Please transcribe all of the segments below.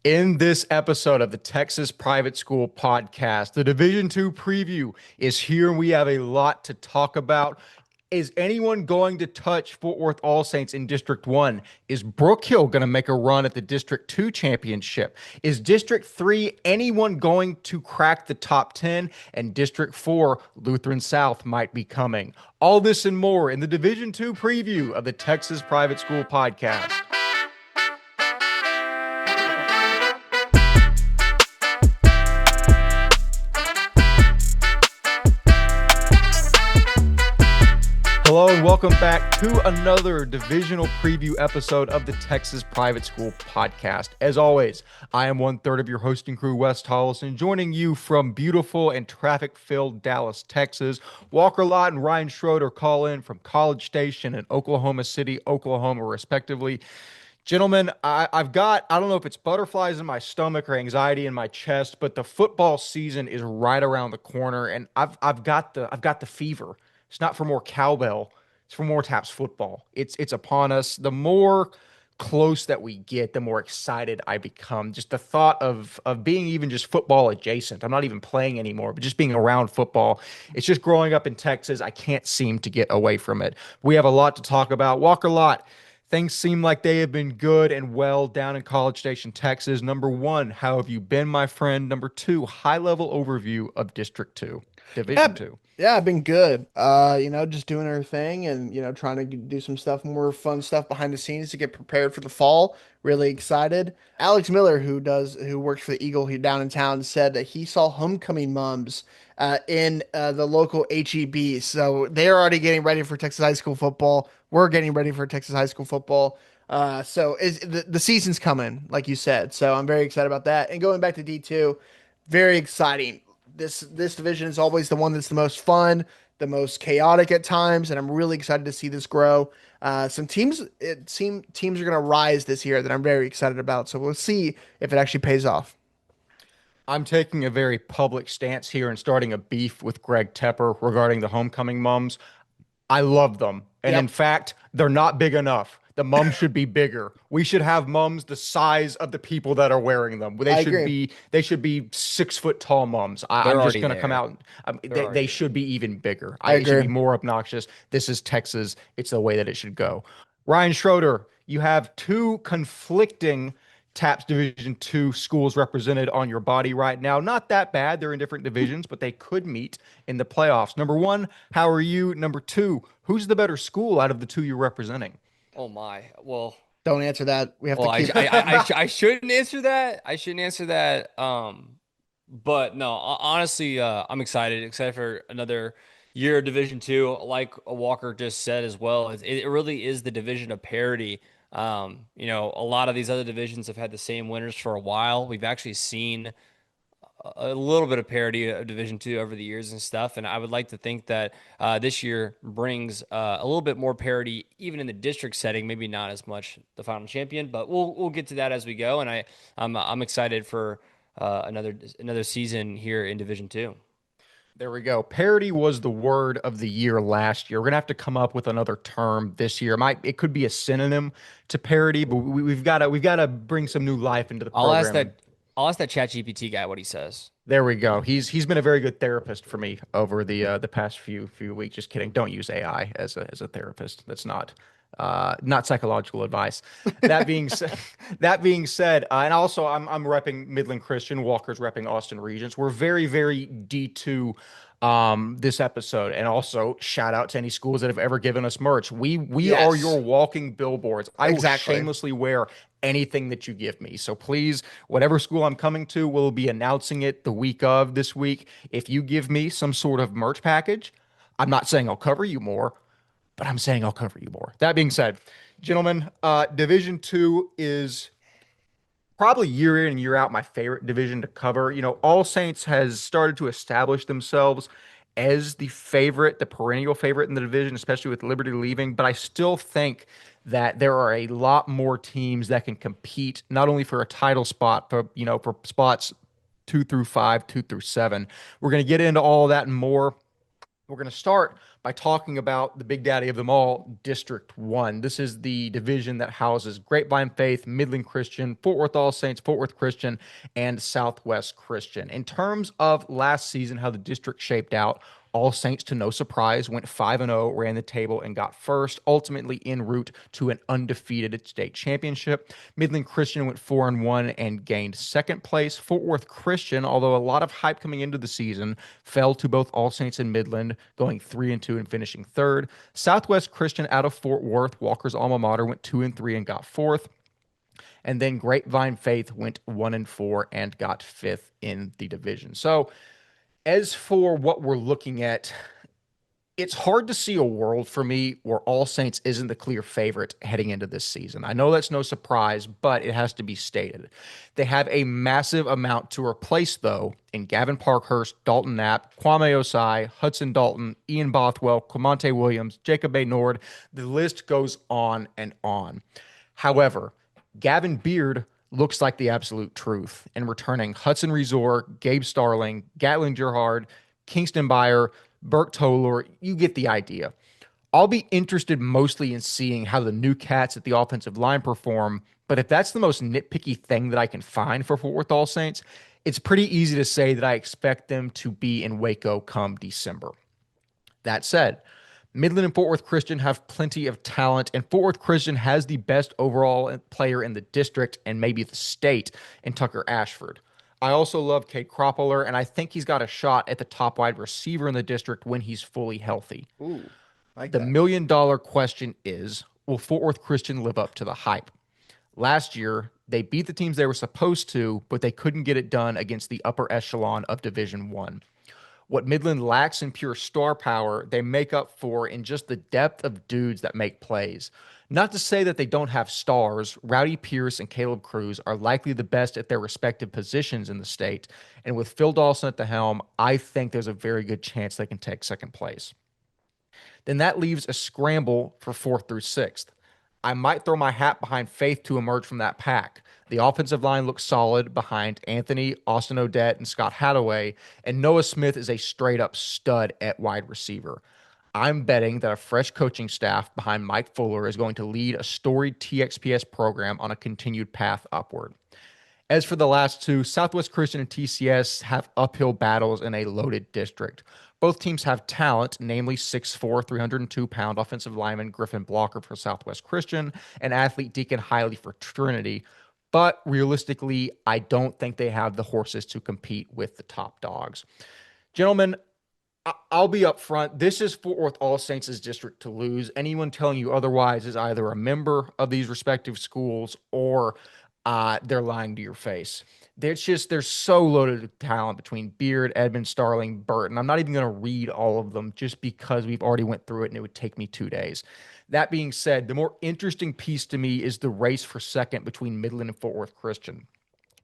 In this episode of the Texas Private School Podcast, the Division II preview is here, and we have a lot to talk about. Is anyone going to touch Fort Worth All Saints in District 1? Is Brook Hill going to make a run at the District 2 championship? Is District 3 anyone going to crack the top 10? And District 4, Lutheran South might be coming. All this and more in the Division II preview of the Texas Private School Podcast. Hello and welcome back to another divisional preview episode of the Texas Private School Podcast. As always, I am one third of your hosting crew, Wes Tolleson, joining you from beautiful and traffic-filled Dallas, Texas. Walker Lott and Ryan Schroeder call in from College Station and Oklahoma City, Oklahoma, respectively. Gentlemen, I've got, I don't know if it's butterflies in my stomach or anxiety in my chest, but the football season is right around the corner, and I've got the fever. It's not for more cowbell. It's for more TAPPS football. It's upon us. The more close that we get, the more excited I become. Just the thought of being even just football adjacent. I'm not even playing anymore, but just being around football. It's just growing up in Texas. I can't seem to get away from it. We have a lot to talk about. Walker Lott, things seem like they have been good and well down in College Station, Texas. Number one, how have you been, my friend? Number two, high-level overview of District 2, Division Yeah, 2. yeah, I've been good. Just doing our thing and trying to do some stuff, more fun stuff behind the scenes to get prepared for the fall. Really excited. Alex Miller, who works for the Eagle here down in town, said that he saw homecoming mums in the local HEB. So they're already getting ready for Texas high school football. We're getting ready for Texas high school football. So is the season's coming, like you said. So I'm very excited about that. And going back to D2, very exciting. This division is always the one that's the most fun, the most chaotic at times, and I'm really excited to see this grow. Some teams, teams are going to rise this year that I'm very excited about. So we'll see if it actually pays off. I'm taking a very public stance here and starting a beef with Greg Tepper regarding the homecoming mums. I love them. And in Yep, fact, they're not big enough. The mums should be bigger. We should have mums the size of the people that are wearing them. They I should agree. be they should be 6 foot tall mums. They're I'm just already gonna come there. out. They're They already should be even bigger. I It should be agree. more obnoxious. This is Texas. It's the way that it should go. Ryan Schroeder, you have two conflicting TAPPS Division II schools represented on your body right now. Not that bad. They're in different divisions, but they could meet in the playoffs. Number one, how are you? Number two, who's the better school out of the two you're representing? Oh my. Well, Don't answer that. We have well, to I, keep. I, I, I sh- I shouldn't answer that. I shouldn't answer that. But no, honestly, I'm excited for another year of Division Two. Like Walker just said as well, it really is the division of parity. A lot of these other divisions have had the same winners for a while. We've actually seen a little bit of parity of Division Two over the years and stuff. And I would like to think that this year brings a little bit more parity, even in the district setting. Maybe not as much the final champion, but we'll get to that as we go. And I'm excited for another season here in Division Two. There we go. Parity was the word of the year last year. We're gonna have to come up with another term this year. It could be a synonym to parity, but we've got to bring some new life into the I'll ask program. And that I'll ask that ChatGPT guy what he says. there we go. He's been a very good therapist for me over the past few weeks. Just kidding. Don't use AI as a therapist. That's not psychological advice. That being said, and also I'm repping Midland Christian. Walker's repping Austin Regents. We're very D2 this episode, and also shout out to any schools that have ever given us merch. We are Yes, your walking billboards. I will exactly. shamelessly wear anything that you give me. So please, whatever school I'm coming to, we'll be announcing it the week of this week. If you give me some sort of merch package, I'm not saying I'll cover you more, but I'm saying I'll cover you more. That being said, gentlemen, Division Two is probably year in and year out my favorite division to cover. All Saints has started to establish themselves as the favorite, the perennial favorite in the division, especially with Liberty leaving. But I still think that there are a lot more teams that can compete not only for a title spot, but for spots 2 through 5, 2 through 7. We're going to get into all that and more. We're going to start by talking about the big daddy of them all, District 1. This is the division that houses Grapevine Faith, Midland Christian, Fort Worth All Saints, Fort Worth Christian, and Southwest Christian. In terms of last season, how the district shaped out, All Saints, to no surprise, went 5-0, ran the table, and got first, ultimately en route to an undefeated state championship. Midland Christian went 4-1 and gained second place. Fort Worth Christian, although a lot of hype coming into the season, fell to both All Saints and Midland, going 3-2 and finishing third. Southwest Christian out of Fort Worth, Walker's alma mater, went 2-3 and got fourth. And then Grapevine Faith went 1-4 and got fifth in the division. So, as for what we're looking at, it's hard to see a world for me where All Saints isn't the clear favorite heading into this season. I know that's no surprise, but it has to be stated. They have a massive amount to replace, though, in Gavin Parkhurst, Dalton Knapp, Kwame Osai, Hudson Dalton, Ian Bothwell, Clemente Williams, Jacob A. Nord. The list goes on and on. However, Gavin Beard looks like the absolute truth in returning Hudson Resor, Gabe Starling, Gatlin Gerhard, Kingston Byer, Burke Toller. You get the idea. I'll be interested mostly in seeing how the new cats at the offensive line perform, but if that's the most nitpicky thing that I can find for Fort Worth All Saints, it's pretty easy to say that I expect them to be in Waco come December. That said, Midland and Fort Worth Christian have plenty of talent, and Fort Worth Christian has the best overall player in the district and maybe the state in Tucker Ashford. I also love Cade Croppola, and I think he's got a shot at the top wide receiver in the district when he's fully healthy. Ooh, like The that. $1 million question is, will Fort Worth Christian live up to the hype? Last year, they beat the teams they were supposed to, but they couldn't get it done against the upper echelon of Division One. What Midland lacks in pure star power, they make up for in just the depth of dudes that make plays. Not to say that they don't have stars. Rowdy Pierce and Caleb Cruz are likely the best at their respective positions in the state. And with Phil Dawson at the helm, I think there's a very good chance they can take second place. Then that leaves a scramble for fourth through sixth. I might throw my hat behind Faith to emerge from that pack. The offensive line looks solid behind Anthony, Austin Odette, and Scott Hadaway, and Noah Smith is a straight up stud at wide receiver. I'm betting that a fresh coaching staff behind Mike Fuller is going to lead a storied TXPS program on a continued path upward. As for the last two, Southwest Christian and TCS have uphill battles in a loaded district. Both teams have talent, namely 6'4", 302-pound offensive lineman Griffin Blocker for Southwest Christian and athlete Deacon Hiley for Trinity. But realistically, I don't think they have the horses to compete with the top dogs. Gentlemen, I'll be up front. This is Fort Worth All Saints' district to lose. Anyone telling you otherwise is either a member of these respective schools or they're lying to your face. They're so loaded with talent between Beard, Edmund, Starling, Burton. I'm not even going to read all of them just because we've already went through it and it would take me 2 days. That being said, the more interesting piece to me is the race for second between Midland and Fort Worth Christian.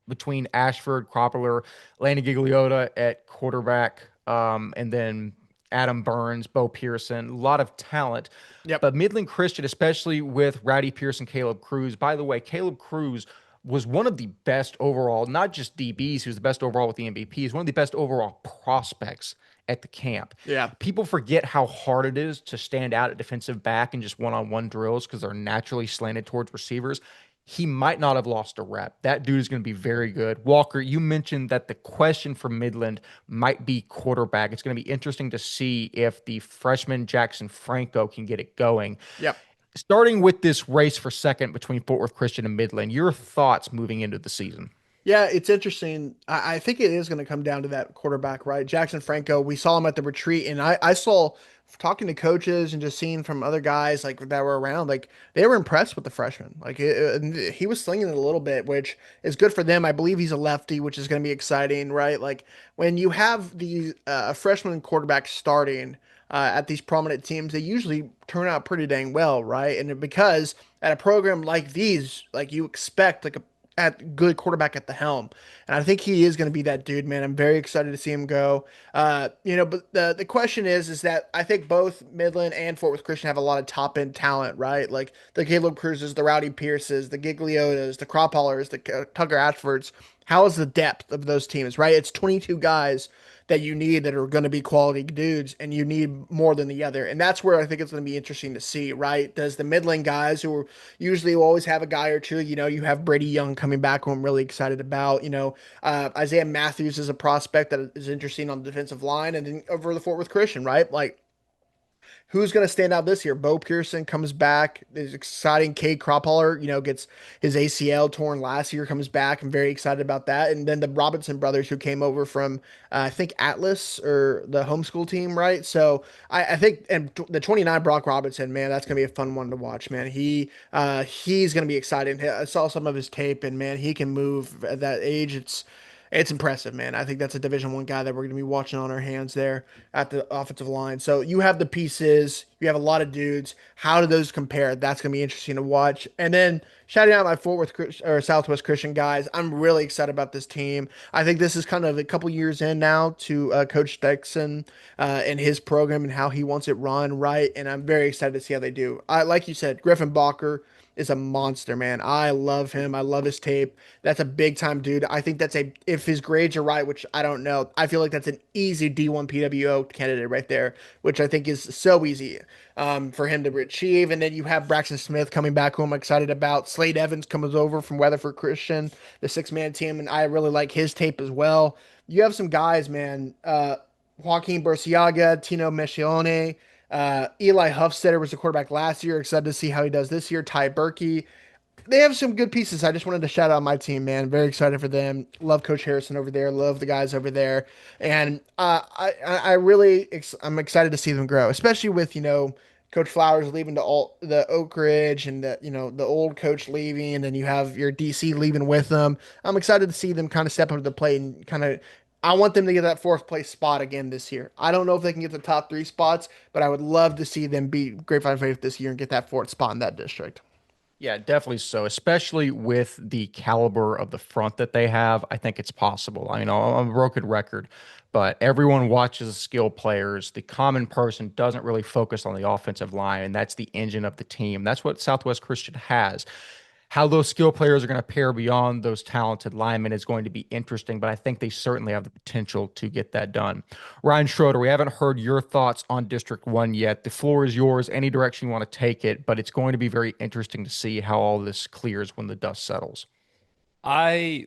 Between Ashford, Croppola, Lanny Gigliotta at quarterback, and then Adam Burns, Bo Pearson, a lot of talent. Yep. But Midland Christian, especially with Rowdy Pearson, Caleb Cruz. By the way, Caleb Cruz was one of the best overall, not just DBs, he was the best overall with the MVP, he's one of the best overall prospects at the camp. Yeah. People forget how hard it is to stand out at defensive back in just one-on-one drills because they're naturally slanted towards receivers. He might not have lost a rep. That dude is going to be very good. Walker, you mentioned that the question for Midland might be quarterback. It's going to be interesting to see if the freshman Jackson Franco can get it going. Yep. Starting with this race for second between Fort Worth Christian and Midland, your thoughts moving into the season? Yeah, it's interesting. I think it is going to come down to that quarterback, right? Jackson Franco, we saw him at the retreat, and I saw talking to coaches and just seeing from other guys like that were around, like they were impressed with the freshman. Like he was slinging it a little bit, which is good for them. I believe he's a lefty, which is going to be exciting, right? Like when you have these freshman quarterback starting at these prominent teams, they usually turn out pretty dang well, right? And because at a program like these, like you expect like a at good quarterback at the helm. And I think he is going to be that dude, man. I'm very excited to see him go. But the question is that I think both Midland and Fort Worth Christian have a lot of top end talent, right? Like the Caleb Cruzes, the Rowdy Pierces, the Gigliottas, the Croppollers, the Tucker Ashfords. How is the depth of those teams, right? It's 22 guys that you need that are going to be quality dudes, and you need more than the other. And that's where I think it's going to be interesting to see, right? Does the Midland guys who are usually will always have a guy or two, you have Brady Young coming back, who I'm really excited about. Isaiah Matthews is a prospect that is interesting on the defensive line, and then over the Fort Worth Christian, right? Like, who's going to stand out this year? Bo Pearson comes back. Is exciting. Cade Cropholler, gets his ACL torn last year, comes back. I'm very excited about that. And then the Robinson brothers, who came over from, I think, Atlas or the homeschool team, right? So I think, and the 29 Brock Robinson, man, that's going to be a fun one to watch, man. He's going to be exciting. I saw some of his tape, and man, he can move at that age. It's impressive, man. I think that's a Division 1 guy that we're going to be watching on our hands there at the offensive line. So you have the pieces, you have a lot of dudes. How do those compare? That's going to be interesting to watch. And then shouting out my Fort Worth or Southwest Christian guys, I'm really excited about this team. I think this is kind of a couple years in now to Coach Stexon and his program and how he wants it run right. And I'm very excited to see how they do. Like you said, Griffin Balker is a monster, man. I love him. I love his tape. That's a big time dude. I think if his grades are right, which I don't know, I feel like that's an easy D1 PWO candidate right there, which I think is so easy for him to achieve. And then you have Braxton Smith coming back, who I'm excited about. Slade Evans comes over from Weatherford Christian, the 6-man team, and I really like his tape as well. You have some guys, man. Joaquin Burciaga, Tino Mescione, Eli Huffstetter was the quarterback last year. Excited to see how he does this year. Ty Berkey. They have some good pieces. I just wanted to shout out my team, man. Very excited for them. Love Coach Harrison over there. Love the guys over there, and I'm excited to see them grow, especially with Coach Flowers leaving the Oak Ridge, and the old coach leaving, and then you have your DC leaving with them. I'm excited to see them kind of step up to the plate and kind of. I want them to get that fourth place spot again this year. I don't know if they can get the top 3 spots, but I would love to see them beat Grapevine Faith this year and get that fourth spot in that district. Yeah, definitely so, especially with the caliber of the front that they have. I think it's possible. I know I'm a broken record, but everyone watches skill players. The common person doesn't really focus on the offensive line, and that's the engine of the team. That's what Southwest Christian has. How those skill players are going to pair beyond those talented linemen is going to be interesting, but I think they certainly have the potential to get that done. Ryan Schroeder, we haven't heard your thoughts on District 1 yet. The floor is yours, any direction you want to take it, but it's going to be very interesting to see how all this clears when the dust settles. I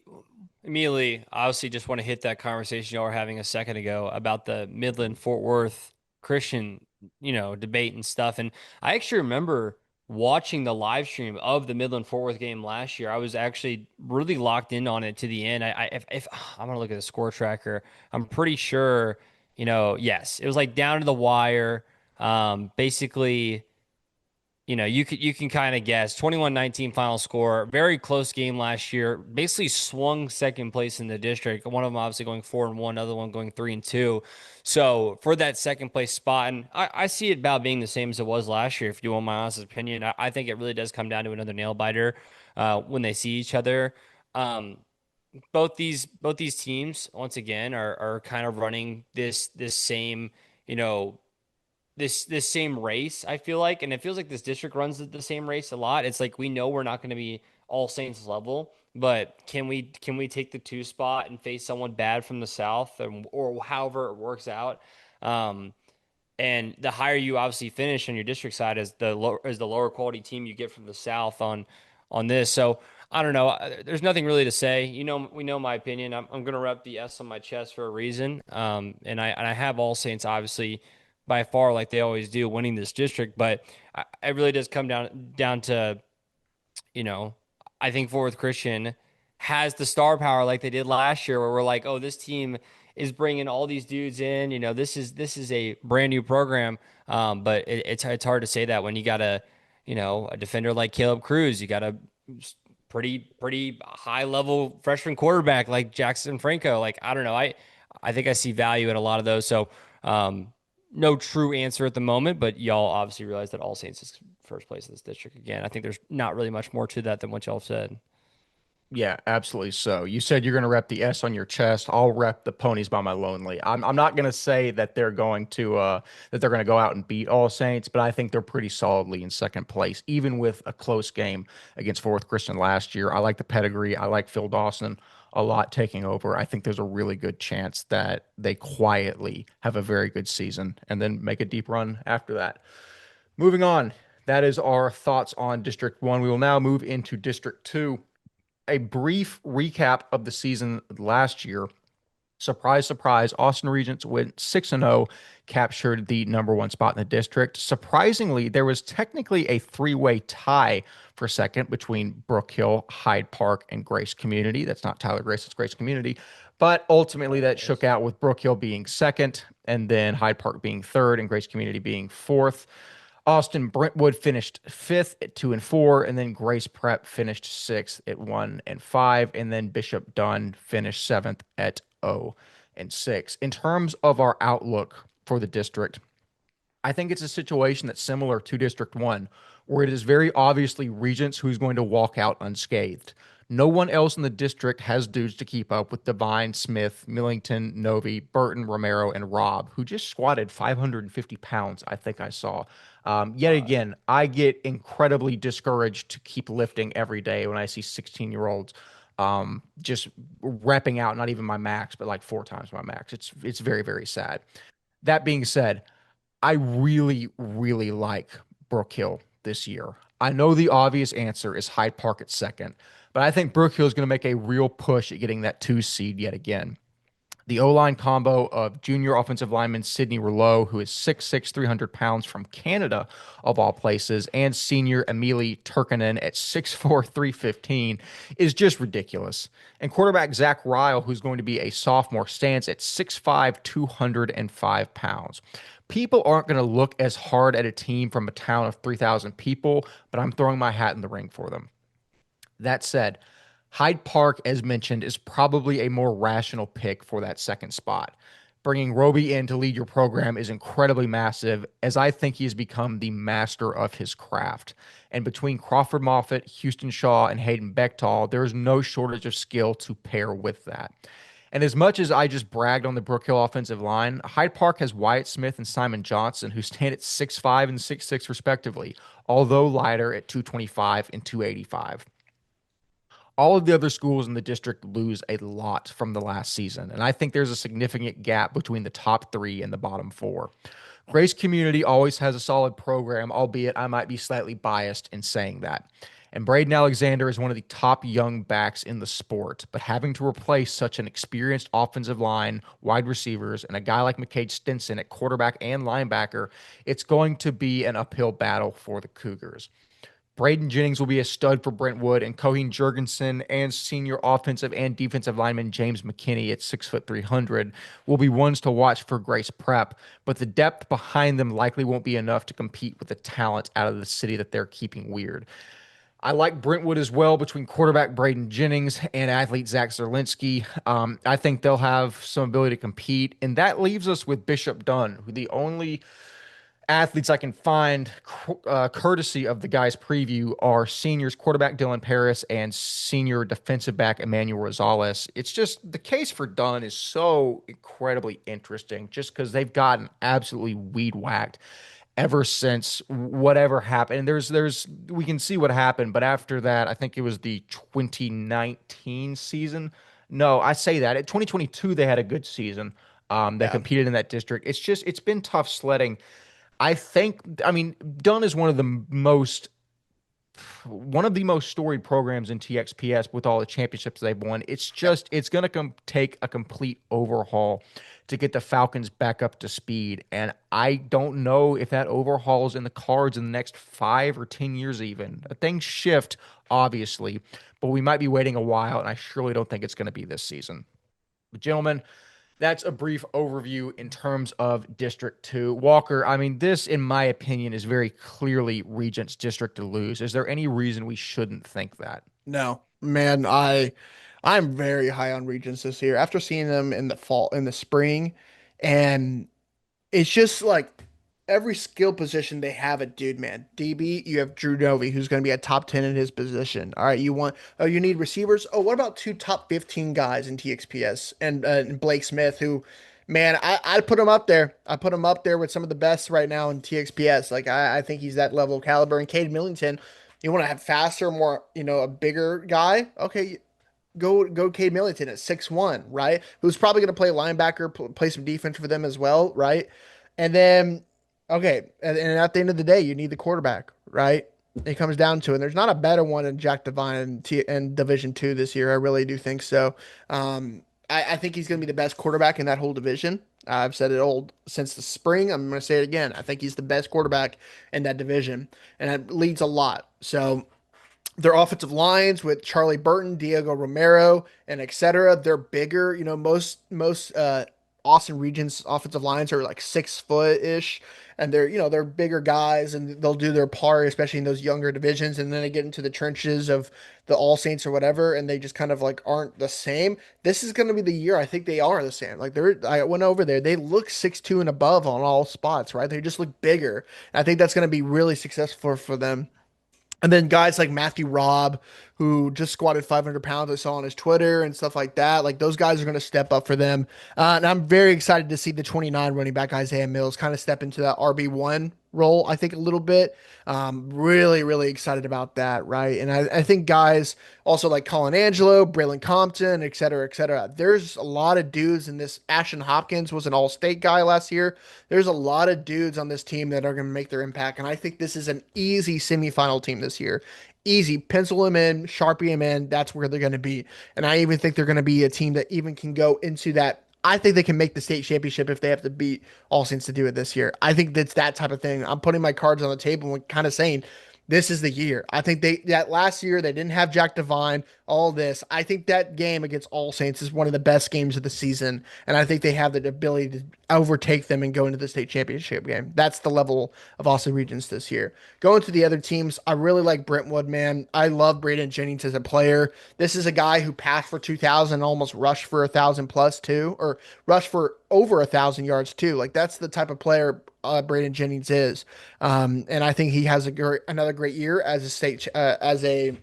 immediately, obviously, just want to hit that conversation y'all were having a second ago about the Midland Fort Worth Christian, debate and stuff. And I actually remember watching the live stream of the Midland Fort Worth game last year. I was actually really locked in on it to the end. If I'm gonna look at the score tracker, I'm pretty sure, yes, it was like down to the wire. Basically, you can kind of guess 21-19 final score. Very close game last year. Basically swung second place in the district. One of them obviously going 4-1, other one going 3-2. So for that second place spot, and I see it about being the same as it was last year. If you want my honest opinion, I think it really does come down to another nail biter when they see each other. Um, both these teams once again are kind of running this same you know this same race, I feel like, and it feels like this district runs the same race a lot. It's like we know we're not going to be all Saints level, but can we take the 2 spot and face someone bad from the south, or however it works out? Um, and the higher you obviously finish on your district side as the lower quality team you get from the south on this. So I don't know. There's nothing really to say. We know my opinion. I'm gonna rep the S on my chest for a reason. And I have All Saints obviously by far, like they always do, winning this district. But it really does come down to, you know, I think Fort Worth Christian has the star power like they did last year, where we're like, oh, this team is bringing all these dudes in. This is a brand new program. But it's hard to say that when you got a defender like Caleb Cruz, you got a pretty high level freshman quarterback like Jackson Franco. Like I don't know, I think I see value in a lot of those. So no true answer at the moment, but y'all obviously realize that All Saints is first place in this district again. I think there's not really much more to that than what y'all said. Yeah, absolutely. So you said you're going to rep the S on your chest. I'll rep the ponies by my lonely. I'm not going to say that they're going to go out and beat All Saints, but I think they're pretty solidly in second place, even with a close game against Fort Worth Christian last year. I like the pedigree. I like Phil Dawson Lott taking over, I think there's a really good chance that they quietly have a very good season and then make a deep run after that. Moving on, that is our thoughts on District 1. We will now move into District 2. A brief recap of the season last year. Surprise, surprise, Austin Regents went 6-0, captured the number one spot in the district. Surprisingly, there was technically a three-way tie for second between Brook Hill, Hyde Park, and Grace Community. That's not Tyler Grace, it's Grace Community. But ultimately, that shook out with Brook Hill being second, and then Hyde Park being third, and Grace Community being fourth. Austin Brentwood finished fifth at 2-4, and then Grace Prep finished sixth at 1-5, and then Bishop Dunn finished seventh at 0-6. In terms of our outlook for the district, I think it's a situation that's similar to District 1, where it is very obviously Regents who's going to walk out unscathed. No one else in the district has dudes to keep up with Devine, Smith, Millington, Novi, Burton, Romero, and Robb, who just squatted 550 pounds, I think I saw. Yet again, I get incredibly discouraged to keep lifting every day when I see 16-year-olds just repping out not even my max, but like four times my max. It's very, very sad. That being said, I really, really like Brook Hill this year. I know the obvious answer is Hyde Park at second, but I think Brook Hill is going to make a real push at getting that 2 seed yet again. The O-line combo of junior offensive lineman Sidney Rouleau, who is 6'6", 300 pounds from Canada, of all places, and senior Emily Turkinen at 6'4", 315, is just ridiculous. And quarterback Zach Ryle, who's going to be a sophomore, stands at 6'5", 205 pounds. People aren't going to look as hard at a team from a town of 3,000 people, but I'm throwing my hat in the ring for them. That said, Hyde Park, as mentioned, is probably a more rational pick for that second spot. Bringing Roby in to lead your program is incredibly massive, as I think he has become the master of his craft. And between Crawford Moffitt, Houston Shaw, and Hayden Bechtel, there is no shortage of skill to pair with that. And as much as I just bragged on the Brook Hill offensive line, Hyde Park has Wyatt Smith and Simon Johnson, who stand at 6'5" and 6'6" respectively, although lighter at 225 and 285. All of the other schools in the district lose a lot from the last season, and I think there's a significant gap between the top three and the bottom four. Grace Community always has a solid program, albeit I might be slightly biased in saying that. And Braden Alexander is one of the top young backs in the sport, but having to replace such an experienced offensive line, wide receivers, and a guy like McCade Stinson at quarterback and linebacker, it's going to be an uphill battle for the Cougars. Braden Jennings will be a stud for Brentwood, and Cohen Jurgensen and senior offensive and defensive lineman James McKinney at 6'3" 300 will be ones to watch for Grace Prep, but the depth behind them likely won't be enough to compete with the talent out of the city that they're keeping weird. I like Brentwood as well between quarterback Braden Jennings and athlete Zach Zerlinski. I think they'll have some ability to compete, and that leaves us with Bishop Dunn, who the only athletes I can find, courtesy of the guys' preview, are seniors quarterback Dylan Paris and senior defensive back Emmanuel Rosales. It's just the case for Dunn is so incredibly interesting just because they've gotten absolutely weed whacked ever since whatever happened. And there's we can see what happened, but after that, I think it was the 2019 season. No, I say that. At 2022, they had a good season. They Yeah. competed in that district. It's been tough sledding. I mean, Dunn is one of the most storied programs in TXPS with all the championships they've won. It's going to take a complete overhaul to get the Falcons back up to speed. And I don't know if that overhaul is in the cards in the next 5 or 10 years even. Things shift, obviously, but we might be waiting a while, and I surely don't think it's going to be this season. But gentlemen, that's a brief overview in terms of District 2. Walker, I mean, this, in my opinion, is very clearly Regent's district to lose. Is there any reason we shouldn't think that? No, man, I'm very high on Regents this year after seeing them in the fall, in the spring, and it's just like every skill position they have a dude, man. DB, you have Drew Novi, who's going to be a top 10 in his position. All right, you need receivers. Oh, what about two top 15 guys in TXPS and Blake Smith, who, man, I'd put him up there. I put him up there with some of the best right now in TXPS. Like I think he's that level of caliber. And Cade Millington, you want to have faster, more, a bigger guy. Okay, go Cade Millington at 6'1", right? Who's probably going to play linebacker, play some defense for them as well, right? And then, okay, and at the end of the day, you need the quarterback, right? It comes down to it. And there's not a better one than Jack Devine in Division Two this year. I really do think so. Um, I think he's going to be the best quarterback in that whole division. I've said it old since the spring. I'm going to say it again. I think he's the best quarterback in that division, and it leads a lot. So their offensive lines with Charlie Burton, Diego Romero, and etc. They're bigger. You know, most Austin Regions offensive lines are like 6 foot ish, and they're bigger guys, and they'll do their part, especially in those younger divisions. And then they get into the trenches of the All Saints or whatever, and they just kind of like aren't the same. This is going to be the year I think they are the same. Like I went over there, they look 6'2" and above on all spots, right? They just look bigger. And I think that's going to be really successful for them. And then guys like Matthew Robb, who just squatted 500 pounds, I saw on his Twitter and stuff like that. Like those guys are going to step up for them. And I'm very excited to see the 29 running back Isaiah Mills kind of step into that RB1 role, I think, a little bit. Really, really excited about that, right? And I think guys also like Colin Angelo, Braylon Compton, et cetera, et cetera. There's a lot of dudes in this. Ashton Hopkins was an all state guy last year. There's a lot of dudes on this team that are going to make their impact. And I think this is an easy semifinal team this year. Easy. Pencil them in, Sharpie them in. That's where they're going to be. And I even think they're going to be a team that even can go into that. I think they can make the state championship if they have to beat All Saints to do it this year. I think that's that type of thing. I'm putting my cards on the table and kind of saying this is the year. I think that last year they didn't have Jack Devine, all this. I think that game against All Saints is one of the best games of the season, and I think they have the ability to overtake them and go into the state championship game. That's the level of Austin Regions this year. Going to the other teams, I really like Brentwood, man. I love Braden Jennings as a player. This is a guy who passed for 2,000, almost rushed for 1,000 plus too, or rushed for over 1,000 yards too. Like that's the type of player Braden Jennings is. And I think he has another great year as a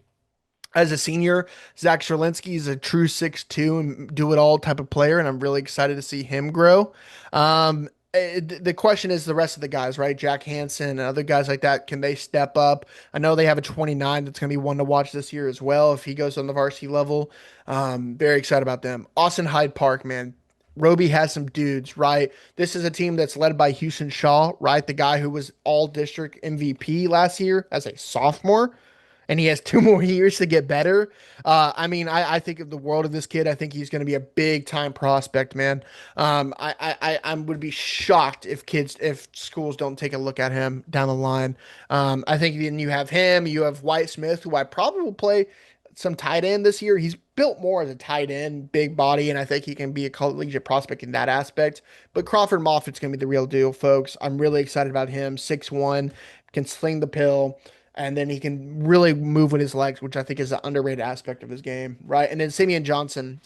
as a senior. Zach Sherlinsky is a true 6'2" and do it all type of player, and I'm really excited to see him grow. The question is the rest of the guys, right? Jack Hansen and other guys like that, can they step up? I know they have a 29 that's going to be one to watch this year as well if he goes on the varsity level. Very excited about them. Austin Hyde Park, man. Roby has some dudes, right? This is a team that's led by Houston Shaw, right? The guy who was all district MVP last year as a sophomore, and he has 2 more years to get better. I mean, I think of the world of this kid. I think he's going to be a big time prospect, man. I would be shocked if schools don't take a look at him down the line. I think then you have him, you have White Smith, who I probably will play some tight end this year. He's built more as a tight end, big body, and I think he can be a collegiate prospect in that aspect. But Crawford Moffitt's going to be the real deal, folks. I'm really excited about him. 6'1", can sling the pill, and then he can really move with his legs, which I think is an underrated aspect of his game, right? And then Simeon Johnson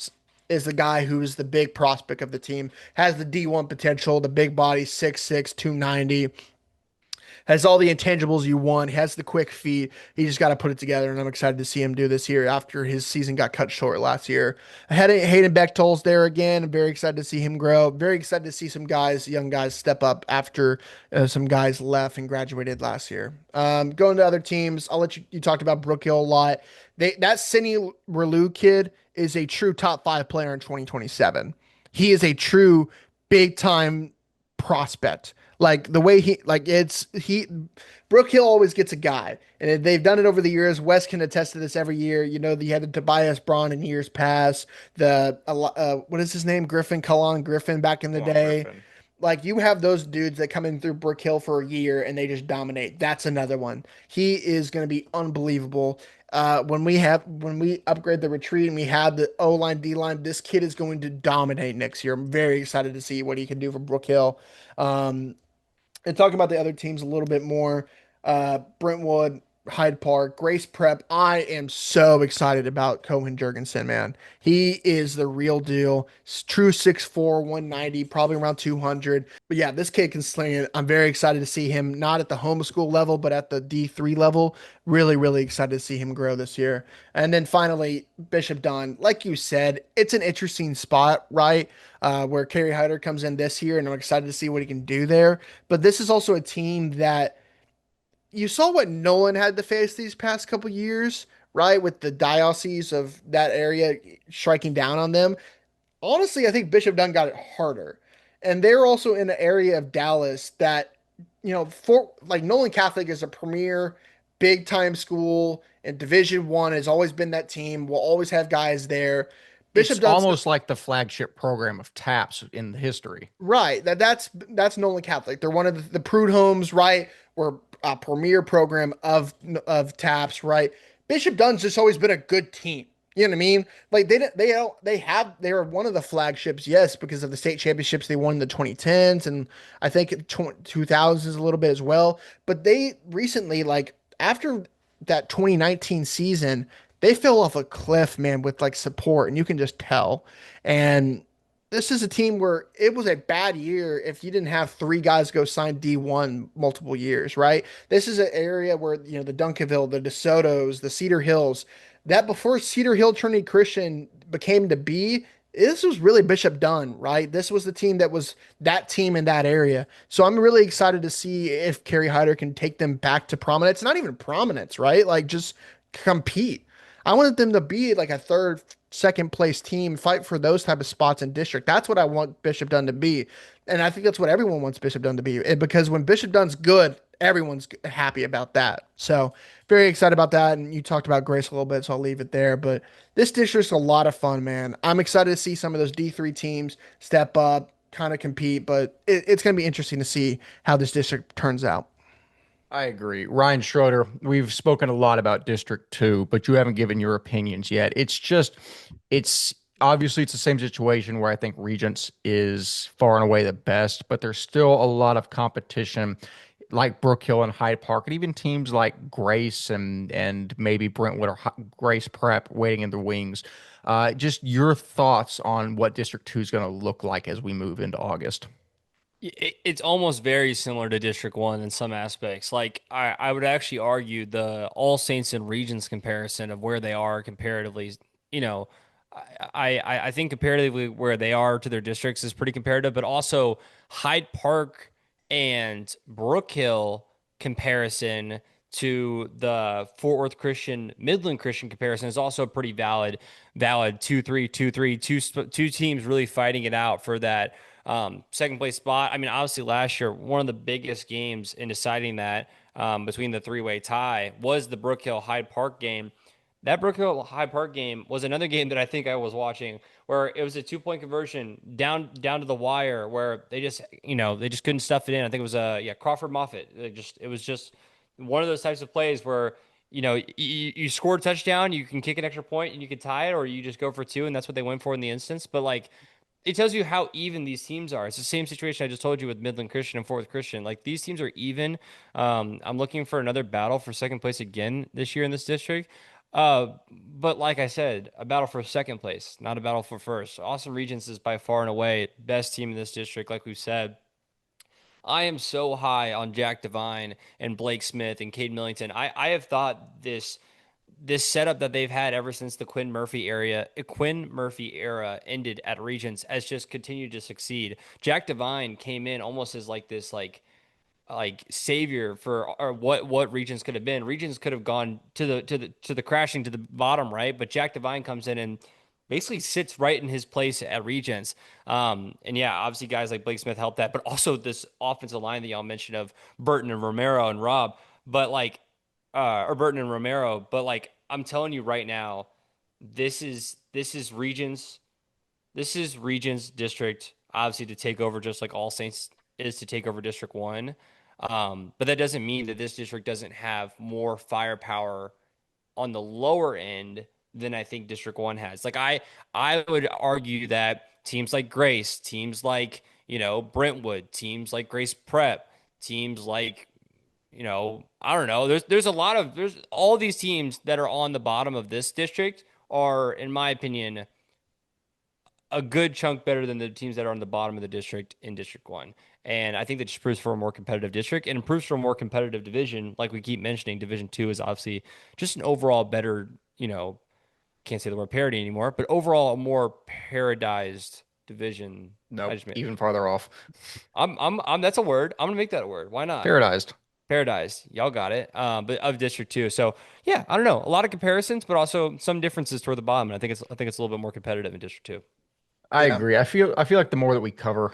is the guy who's the big prospect of the team, has the D1 potential, the big body, 6'6", 290, has all the intangibles you want, has the quick feet. He just got to put it together, and I'm excited to see him do this year after his season got cut short last year. I had Hayden Bechtol's there again. I'm very excited to see him grow. Very excited to see some guys, young guys, step up after some guys left and graduated last year. Going to other teams, I'll let you talked about Brook Hill a lot. That Sidney Relu kid is a true top 5 player in 2027. He is a true big time prospect. Like the way Brook Hill always gets a guy, and they've done it over the years. Wes can attest to this every year. You know, you had the Tobias Braun in years past. What is his name? Cullen Griffin back in the day. Griffin. Like you have those dudes that come in through Brook Hill for a year and they just dominate. That's another one. He is going to be unbelievable. When we upgrade the retreat and we have the O line, D line, this kid is going to dominate next year. I'm very excited to see what he can do for Brook Hill. And talking about the other teams a little bit more, Brentwood, Hyde Park, Grace Prep. I am so excited about Cohen Jurgensen, man. He is the real deal. True 6'4", 190, probably around 200. But yeah, this kid can sling it. I'm very excited to see him, not at the homeschool level, but at the D3 level. Really, really excited to see him grow this year. And then finally, Bishop Dunn. Like you said, it's an interesting spot, right? Where Kerry Hyder comes in this year, and I'm excited to see what he can do there. But this is also a team that you saw what Nolan had to face these past couple years, right? With the diocese of that area striking down on them. Honestly, I think Bishop Dunn got it harder. And they're also in an area of Dallas that, for like Nolan Catholic is a premier big time school and Division 1 has always been that team. We'll always have guys there. It's Bishop Dunn's almost like the flagship program of TAPPS in the history. right. That's Nolan Catholic. They're one of the Prude homes, right? We're a premier program of TAPS, right? Bishop Dunn's just always been a good team. You know what I mean? Like they are one of the flagships, yes, because of the state championships they won in the 2010s and I think 2000s a little bit as well. But they recently, like after that 2019 season, they fell off a cliff, man, with like support, and you can just tell. And this is a team where it was a bad year if you didn't have three guys go sign D1 multiple years, right? This is an area where, the Duncanville, the DeSotos, the Cedar Hills, that before Cedar Hill Trinity Christian became to be, this was really Bishop Dunn, right? This was the team that was that team in that area. So I'm really excited to see if Kerry Hyder can take them back to prominence. Not even prominence, right? Like just compete. I wanted them to be like a third, second place team, fight for those type of spots in district. That's what I want Bishop Dunn to be. And I think that's what everyone wants Bishop Dunn to be. Because when Bishop Dunn's good, everyone's happy about that. So very excited about that. And you talked about Grace a little bit, so I'll leave it there. But this district's a lot of fun, man. I'm excited to see some of those D3 teams step up, kind of compete, but it's going to be interesting to see how this district turns out. I agree. Ryan Schroeder, we've spoken a lot about District 2, but you haven't given your opinions yet. It's obviously it's the same situation where I think Regents is far and away the best, but there's still a lot of competition like Brook Hill and Hyde Park, and even teams like Grace and maybe Brentwood or Grace Prep waiting in the wings. Just your thoughts on what District 2 is going to look like as we move into August. It's almost very similar to District 1 in some aspects. Like I would actually argue the All Saints and Regions comparison of where they are comparatively, you know, I think comparatively where they are to their districts is pretty comparative, but also Hyde Park and Brook Hill comparison to the Fort Worth Christian Midland Christian comparison is also pretty valid 2 teams really fighting it out for that second place spot. I mean, obviously last year, one of the biggest games in deciding that between the three-way tie was the Brook Hill Hyde Park game. That Brook Hill Hyde Park game was another game that I think I was watching where it was a 2 point conversion down to the wire where they just couldn't stuff it in. I think it was Crawford Moffitt. It was just one of those types of plays where you score a touchdown, you can kick an extra point and you can tie it, or you just go for two, and that's what they went for in the instance. But like it tells you how even these teams are. It's the same situation I just told you with Midland Christian and Fort Worth Christian. Like these teams are even. I'm looking for another battle for second place again this year in this district. But like I said, a battle for second place, not a battle for first. Austin Regents is by far and away best team in this district, like we've said. I am so high on Jack Devine and Blake Smith and Cade Millington. I have thought this setup that they've had ever since the Quinn Murphy era ended at Regents has just continued to succeed. Jack Devine came in almost as like this like savior for or what Regents could have been. Regents could have gone to the crashing to the bottom, right? But Jack Devine comes in and basically sits right in his place at Regents. And yeah, obviously guys like Blake Smith helped that, but also this offensive line that y'all mentioned of Burton and Romero and Rob, but like or Burton and Romero, but like I'm telling you right now, this is Regents district obviously to take over just like All Saints is to take over District 1. But that doesn't mean that this district doesn't have more firepower on the lower end than I think District 1 has. Like I would argue that teams like Grace, teams like, Brentwood, teams like Grace Prep, teams like, I don't know. There's all these teams that are on the bottom of this district are, in my opinion, a good chunk better than the teams that are on the bottom of the district in District 1. And I think that just proves for a more competitive district and improves for a more competitive division. Like we keep mentioning, Division 2 is obviously just an overall better, can't say the word parity anymore, but overall a more paradised division. No, even farther off. That's a word. I'm gonna make that a word. Why not? Paradised. Paradise, y'all got it. But of District 2. So yeah, I don't know. A lot of comparisons, but also some differences toward the bottom. And I think it's a little bit more competitive in District 2. I Yeah. agree. I feel like the more that we cover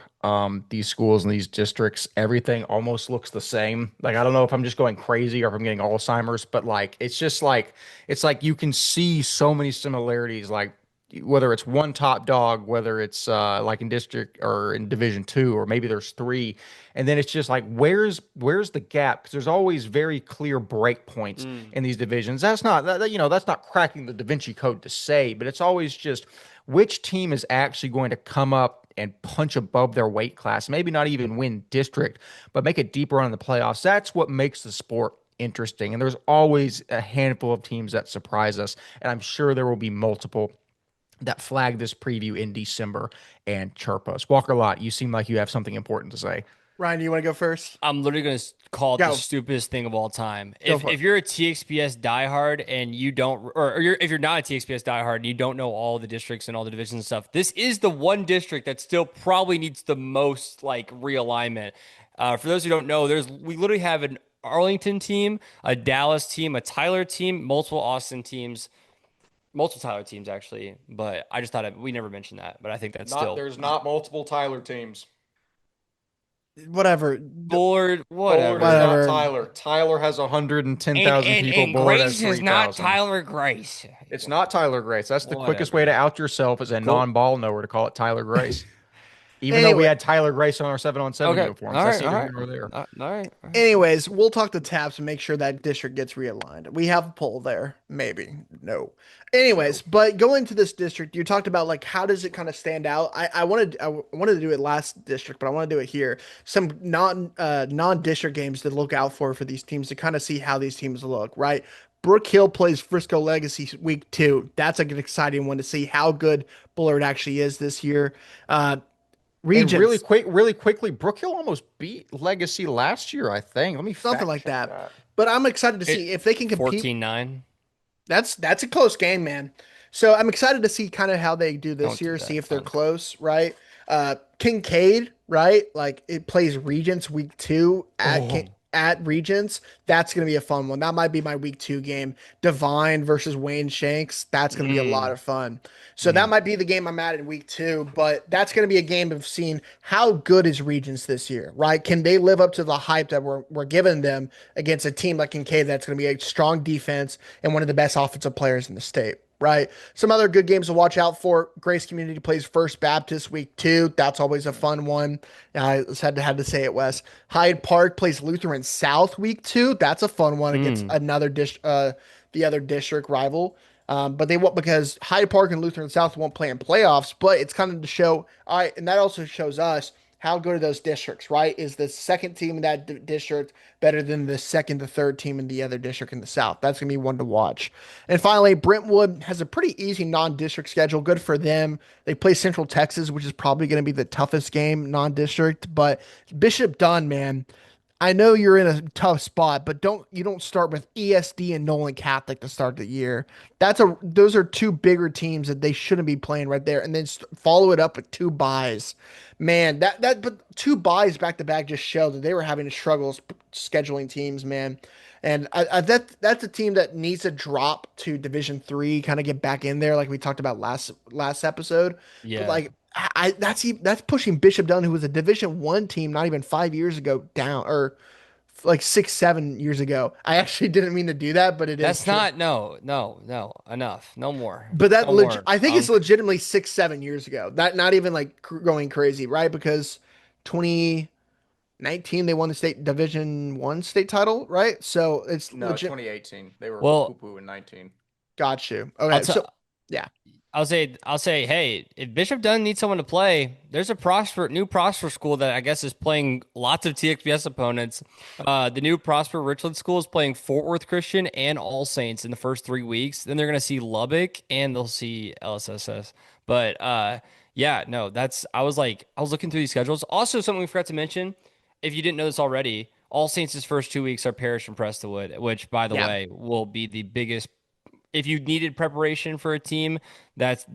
these schools and these districts, everything almost looks the same. Like I don't know if I'm just going crazy or if I'm getting Alzheimer's, but like it's just like it's like you can see so many similarities, like whether it's one top dog, whether it's like in district or in division two, or maybe there's three. And then it's just like where's the gap? Because there's always very clear break points Mm. in these divisions. That's not that's not cracking the Da Vinci Code to say, but it's always just which team is actually going to come up and punch above their weight class, maybe not even win district, but make a deep run in the playoffs. That's what makes the sport interesting. And there's always a handful of teams that surprise us. And I'm sure there will be multiple that flag this preview in December and chirp us. Walker Lott, you seem like you have something important to say. Ryan, do you want to go first? I'm literally going to call it the Go. stupidest thing of all time. Go If for it. if you're a TXPS diehard and you don't, if you're not a TXPS diehard and you don't know all the districts and all the divisions and stuff, this is the one district that still probably needs the most like realignment. For those who don't know, we literally have an Arlington team, a Dallas team, a Tyler team, multiple Austin teams, multiple Tyler teams actually. But I just thought we never mentioned that, but I think that's Not still there's not multiple Tyler teams. Whatever. Bullard, Bullard whatever. is not Whatever. Tyler. Tyler has And 110,000 and people. and Bullard has Grace is not 3,000. Tyler Grace. It's not Tyler Grace. That's the quickest way Whatever. to out yourself as a Cool. non-ball knower to call it Tyler Grace. Even though we Anyway, had Tyler Grace on our 7-on-7 Okay. uniforms. All That's right. All neither right. here nor there. All right. All right. anyways, we'll talk to TAPPS and make sure that district gets realigned. We have a poll there. Maybe. No. Anyways, but going to this district, you talked about like how does it kind of stand out? I wanted to do it last district, but I want to do it here. Some non-district games to look out for these teams to kind of see how these teams look, right? Brook Hill plays Frisco Legacy week 2. That's like an exciting one to see how good Bullard actually is this year. Uh, And Regents, really quickly, Brook Hill almost beat Legacy last year, I think. Let me something fact like check that. But I'm excited to see if they can compete. 14-9. That's a close game, man. So I'm excited to see kind of how they do this Don't do year, that. see if they're Don't. close, right? Kincaid, right? Like it plays Regents week 2 Oh. at Regents. That's gonna be a fun one. That might be my week 2 game. Divine versus Wayne Shanks. That's gonna be a lot Mm. of fun. So that might be the game I'm at in week 2, but that's gonna be a game of seeing how good is Regents this year, right? Can they live up to the hype that we're giving them against a team like Kincaid that's gonna be a strong defense and one of the best offensive players in the state? Right. Some other good games to watch out for. Grace Community plays First Baptist week 2. That's always a fun one. I just had to say it, Wes. Hyde Park plays Lutheran South week 2. That's a fun one against Mm. another the other district rival. But they won't because Hyde Park and Lutheran South won't play in playoffs. But it's kind of to show. All right, and that also shows us how good are those districts, right? Is the second team in that district better than the second, the third team in the other district in the South? That's going to be one to watch. And finally, Brentwood has a pretty easy non-district schedule. Good for them. They play Central Texas, which is probably going to be the toughest game non-district. But Bishop Dunn, man, I know you're in a tough spot, but don't start with ESD and Nolan Catholic to start the year. Those are two bigger teams that they shouldn't be playing right there, and then follow it up with two buys. Man, but two buys back to back just show that they were having struggles scheduling teams, man. And that's a team that needs to drop to Division 3, kind of get back in there, like we talked about last episode. But Yeah. like that's pushing Bishop Dunn, who was a Division 1 team not even 5 years ago, down, or like 6, 7 years ago. I actually didn't mean to do that, but it is That's true. not no enough. No more. But No more. I think it's legitimately 6, 7 years ago. That not even like going crazy, right? Because 2019 they won the state Division 1 state title, right? So it's No, legit. 2018. They were Well, poo-poo in 19. Got you. I'll Okay, so tell. yeah, I'll say, hey, if Bishop Dunn needs someone to play, there's a new Prosper school that I guess is playing lots of TXPS opponents. The new Prosper Richland school is playing Fort Worth Christian and All Saints in the first 3 weeks. Then they're gonna see Lubbock and they'll see LSSS. But yeah, no, I was looking through these schedules. Also, something we forgot to mention, if you didn't know this already, All Saints' first 2 weeks are Parish and Prestwood, which by the yeah. way will be the biggest. If you needed preparation for a team, that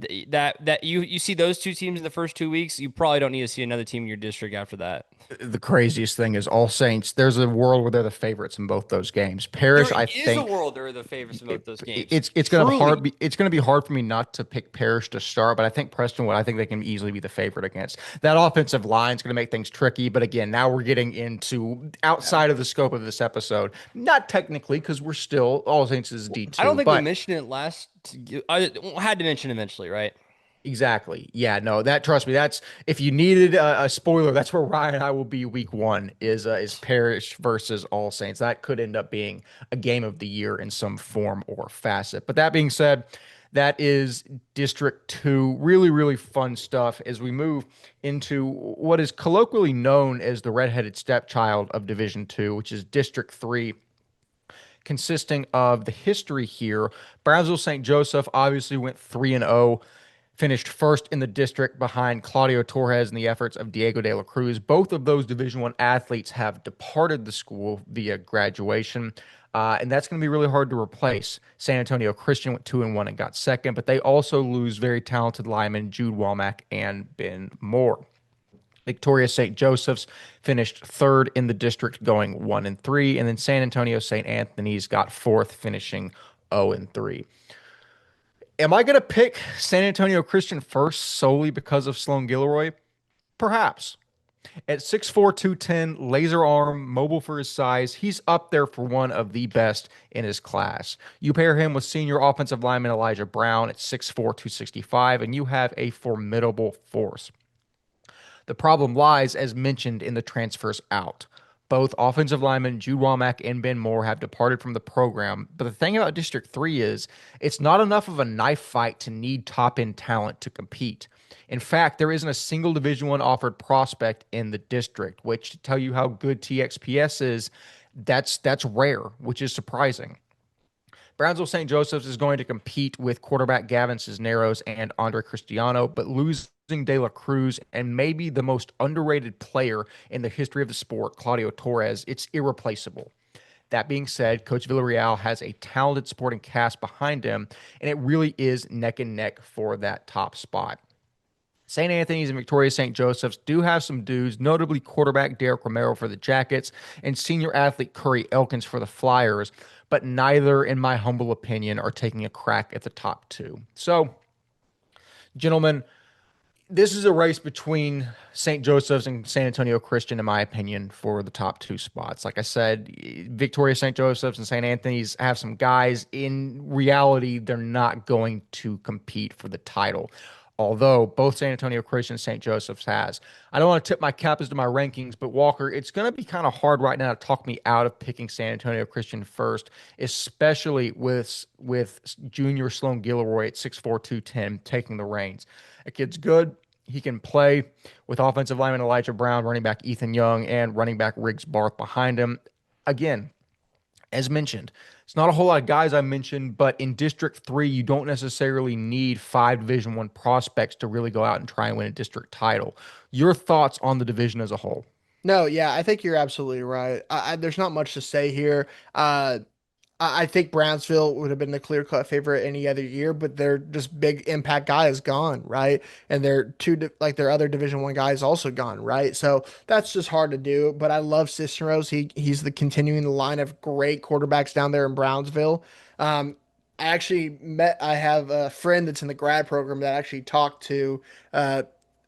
you see those two teams in the first 2 weeks, you probably don't need to see another team in your district after that. The craziest thing is All Saints. There's a world where they're the favorites in both those games. Parrish, There I is a think world they're the favorites in both those games. it's gonna Truly. it's gonna be hard for me not to pick Parrish to start, but I think Prestonwood, I think they can easily be the favorite against. That offensive line is gonna make things tricky, but again, now we're getting into Yeah. outside of the scope of this episode. Not technically, because we're still All Saints is I don't D2, think we but mentioned it last. I had to mention eventually, right? exactly. Yeah, no, that trust me, that's if you needed a spoiler, that's where Ryan and I will be week one is Parrish versus All Saints. That could end up being a game of the year in some form or facet. But that being said, that is District 2. Really, really fun stuff as we move into what is colloquially known as the redheaded stepchild of Division 2, which is District 3, consisting of the history here. Brownsville St. Joseph obviously went 3-0, finished first in the district behind Claudio Torres and the efforts of Diego de la Cruz. Both of those Division One athletes have departed the school via graduation. And that's going to be really hard to replace. San Antonio Christian went 2-1 and got second, but they also lose very talented linemen Jude Walmack and Ben Moore. Victoria St. Joseph's finished third in the district, going 1-3, and then San Antonio St. Anthony's got fourth, finishing 0-3. Am I going to pick San Antonio Christian first solely because of Sloan Gilroy? Perhaps. At 6'4", 210, laser arm, mobile for his size, he's up there for one of the best in his class. You pair him with senior offensive lineman Elijah Brown at 6'4", 265, and you have a formidable force. The problem lies, as mentioned, in the transfers out. Both offensive linemen Jude Womack and Ben Moore have departed from the program, but the thing about District 3 is it's not enough of a knife fight to need top-end talent to compete. In fact, there isn't a single Division One offered prospect in the district, which to tell you how good TXPS is, that's rare, which is surprising. Brownsville St. Joseph's is going to compete with quarterback Gavin Cisneros and Andre Cristiano, but losing De La Cruz and maybe the most underrated player in the history of the sport, Claudio Torres, it's irreplaceable. That being said, Coach Villarreal has a talented supporting cast behind him, and it really is neck and neck for that top spot. St. Anthony's and Victoria St. Joseph's do have some dudes, notably quarterback Derek Romero for the Jackets and senior athlete Curry Elkins for the Flyers, but neither, in my humble opinion, are taking a crack at the top two. So, gentlemen, this is a race between St. Joseph's and San Antonio Christian, in my opinion, for the top two spots. Like I said, Victoria St. Joseph's and St. Anthony's have some guys. In reality, they're not going to compete for the title. Although both San Antonio Christian and St. Joseph's has. I don't want to tip my cap as to my rankings, but Walker, it's going to be kind of hard right now to talk me out of picking San Antonio Christian first, especially with junior Sloan Gilroy at 6'4", 210 taking the reins. That kid's good. He can play with offensive lineman Elijah Brown, running back Ethan Young, and running back Riggs Barth behind him. Again, as mentioned, it's not a whole lot of guys I mentioned, but in District 3, you don't necessarily need five Division 1 prospects to really go out and try and win a district title. Your thoughts on the division as a whole? No, yeah, I think you're absolutely right. There's not much to say here. I think Brownsville would have been the clear-cut favorite any other year, but their just big impact guy is gone, right? And like their other Division One guy is also gone, right? So that's just hard to do. But I love Cisneros. He's the continuing the line of great quarterbacks down there in Brownsville. Um, I have a friend that's in the grad program that actually talked to uh,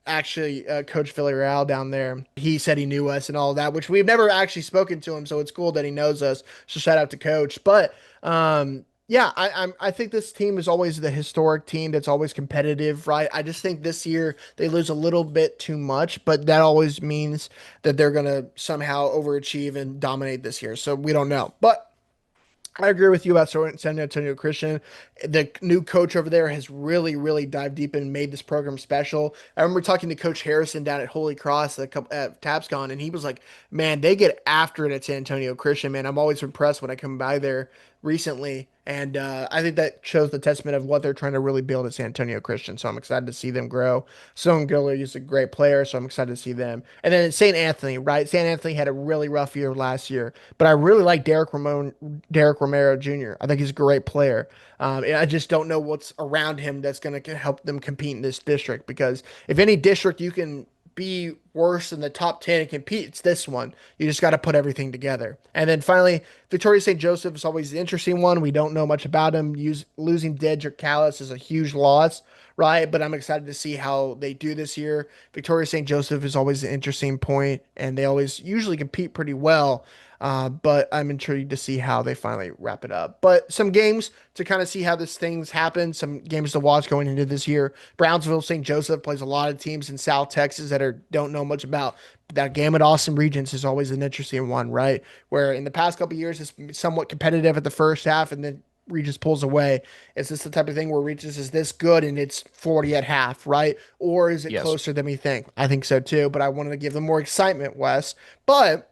Coach Villarreal down there. He said he knew us and all that, which we've never actually spoken to him, so it's cool that he knows us. So shout out to Coach. But yeah, I think this team is always the historic team that's always competitive, right? I just think this year they lose a little bit too much, but that always means that they're gonna somehow overachieve and dominate this year. So we don't know, but. I agree with you about San Antonio Christian. The new coach over there has really, really dived deep and made this program special. I remember talking to Coach Harrison down at Holy Cross at TAPPS, and he was like, "Man, they get after it at San Antonio Christian. Man, I'm always impressed when I come by there recently." And I think that shows the testament of what they're trying to really build at San Antonio Christian. So I'm excited to see them grow. Sloan Gilroy is a great player, so I'm excited to see them. And then St. Anthony, right? St. Anthony had a really rough year last year, but I really like Derek Romero Jr. I think he's a great player. I just don't know what's around him that's going to help them compete in this district because if any district you can be worse than the top 10 and compete, it's this one. You just got to put everything together. And then finally, Victoria St. Joseph is always the interesting one. We don't know much about him. Losing Dedrick Callis is a huge loss, right? But I'm excited to see how they do this year. Victoria St. Joseph is always an interesting point, and they always usually compete pretty well. But I'm intrigued to see how they finally wrap it up. But some games to kind of see how this things happen. Some games to watch going into this year. Brownsville St. Joseph plays a lot of teams in South Texas that don't know much about. That game at Austin Regents is always an interesting one, right? Where in the past couple of years it's somewhat competitive at the first half, and then Regis pulls away. Is this the type of thing where Regis is this good and it's 40 at half, right? Or is it Yes. closer than we think? I think so too, but I wanted to give them more excitement, Wes. But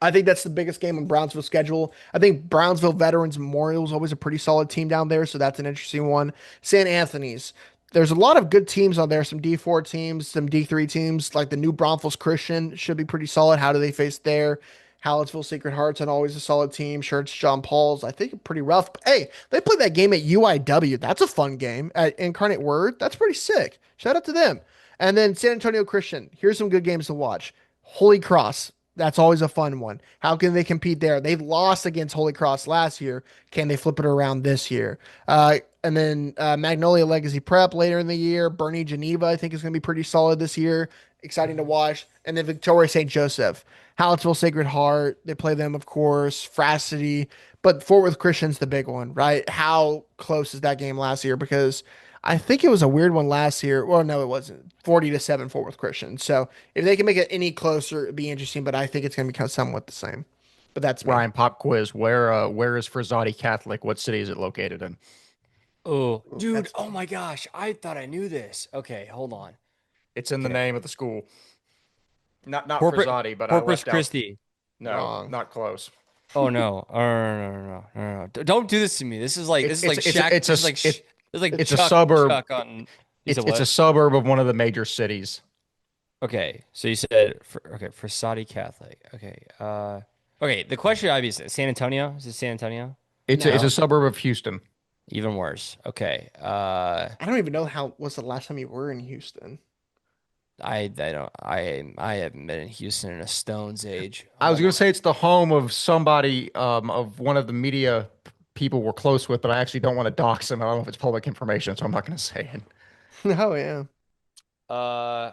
I think that's the biggest game on Brownsville's schedule. I think Brownsville Veterans Memorial is always a pretty solid team down there, so that's an interesting one. St. Anthony's. There's a lot of good teams on there, some D4 teams, some D3 teams, like the New Braunfels Christian should be pretty solid. How do they face there? Hallettsville Sacred Hearts and always a solid team. Church John Paul's, I think, pretty rough. But hey, they played that game at UIW. That's a fun game at Incarnate Word. That's pretty sick. Shout out to them. And then San Antonio Christian. Here's some good games to watch. Holy Cross. That's always a fun one. How can they compete there? They lost against Holy Cross last year. Can they flip it around this year? And then Magnolia Legacy Prep later in the year. Bernie Geneva, I think, is going to be pretty solid this year. Exciting to watch. And then Victoria St. Joseph. Hallettsville Sacred Heart. They play them, of course. Fracity. But Fort Worth Christian's the big one, right? How close is that game last year? Because I think it was a weird one last year. Well, no, it wasn't. 40-7 Fort Worth Christian. So if they can make it any closer, it'd be interesting. But I think it's going to become somewhat the same. But that's me. Ryan, pop quiz. Where is Frazzati Catholic? What city is it located in? Oh, Ooh, dude. that's Oh my gosh. I thought I knew this. Okay, hold on. It's in the Okay. name of the school. Not Corporate Frazzati, but I Corpus left out. Christi. No, wrong. not close. Oh no. Oh, no. Don't do this to me. This is like Shaq. It's This is like it's this is like it's a Chuck suburb. Chuck on. You said It's a what? suburb of one of the major cities. Okay, so you said for Saudi Catholic. Okay. Okay. The question obviously San Antonio. Is it San Antonio? It's No. a suburb of Houston. Even worse. Okay. I don't even know how was the last time you were in Houston. I don't I haven't been in Houston in a stone's age. I was Hold going on. to say it's the home of somebody of one of the media people we're close with, but I actually don't want to dox him. I don't know if it's public information, so I'm not going to say it. Oh yeah.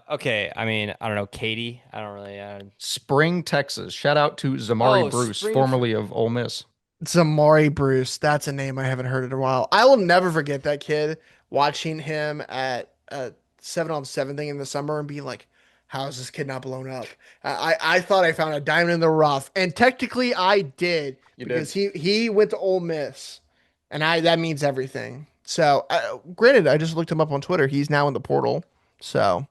Okay. I mean, I don't know, Katie. I don't really. Spring, Texas. Shout out to Zamari Oh, Bruce, Spring. formerly of Ole Miss. Zamari Bruce. That's a name I haven't heard in a while. I will never forget that kid watching him at a 7-on-7 thing in the summer and being like, how is this kid not blown up? I thought I found a diamond in the rough. And technically I did You because did. he went to Ole Miss. And I that means everything. So granted, I just looked him up on Twitter. He's now in the portal. So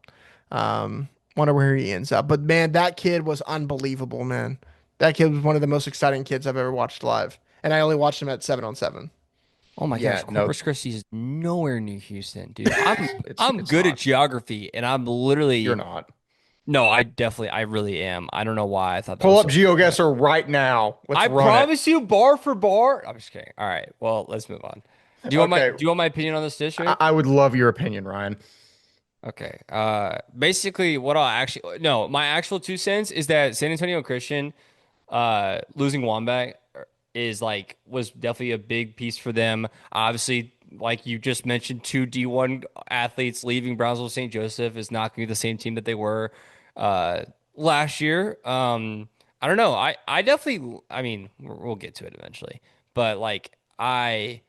wonder where he ends up. But man, that kid was unbelievable, man. That kid was one of the most exciting kids I've ever watched live. And I only watched him at 7-on-7. Oh my Yeah, gosh, no, Corpus Christi is nowhere near Houston, dude. I'm I'm it's good at not. geography, and I'm You're literally not. no, I really am. I don't know why I thought that Pull was up so funny. GeoGuessr right now. Let's I run it. promise you, bar for bar. I'm just kidding. All right, well, let's move on. Okay. Do you want my opinion on this district? I would love your opinion, Ryan. Okay. Basically, what I'll actually no, my actual 2 cents is that San Antonio Christian, losing Wombat is like was definitely a big piece for them. Obviously, like you just mentioned, two D1 athletes leaving Brownsville St. Joseph is not going to be the same team that they were uh last year. I don't know. I definitely. I mean, we'll get to it eventually, but like I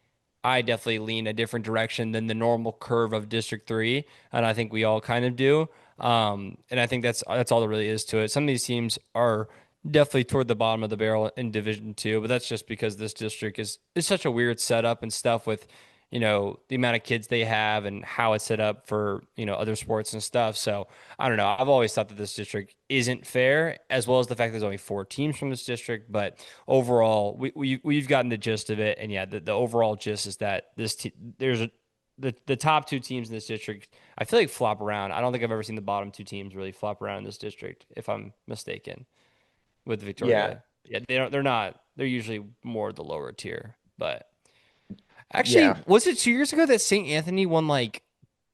definitely lean a different direction than the normal curve of District 3, and I think we all kind of do. And I think that's all there really is to it. Some of these teams are definitely toward the bottom of the barrel in Division 2, but that's just because this district is such a weird setup and stuff with, the amount of kids they have and how it's set up for, other sports and stuff. So I don't know. I've always thought that this district isn't fair, as well as the fact there's only 4 teams from this district. But overall, we've gotten the gist of it. And yeah, the overall gist is that the top 2 teams in this district, I feel like flop around. I don't think I've ever seen the bottom 2 teams really flop around in this district, if I'm mistaken, with Yeah. Victoria. Yeah, they're not. They're usually more the lower tier. But actually, Yeah. was it 2 years ago that St. Anthony won like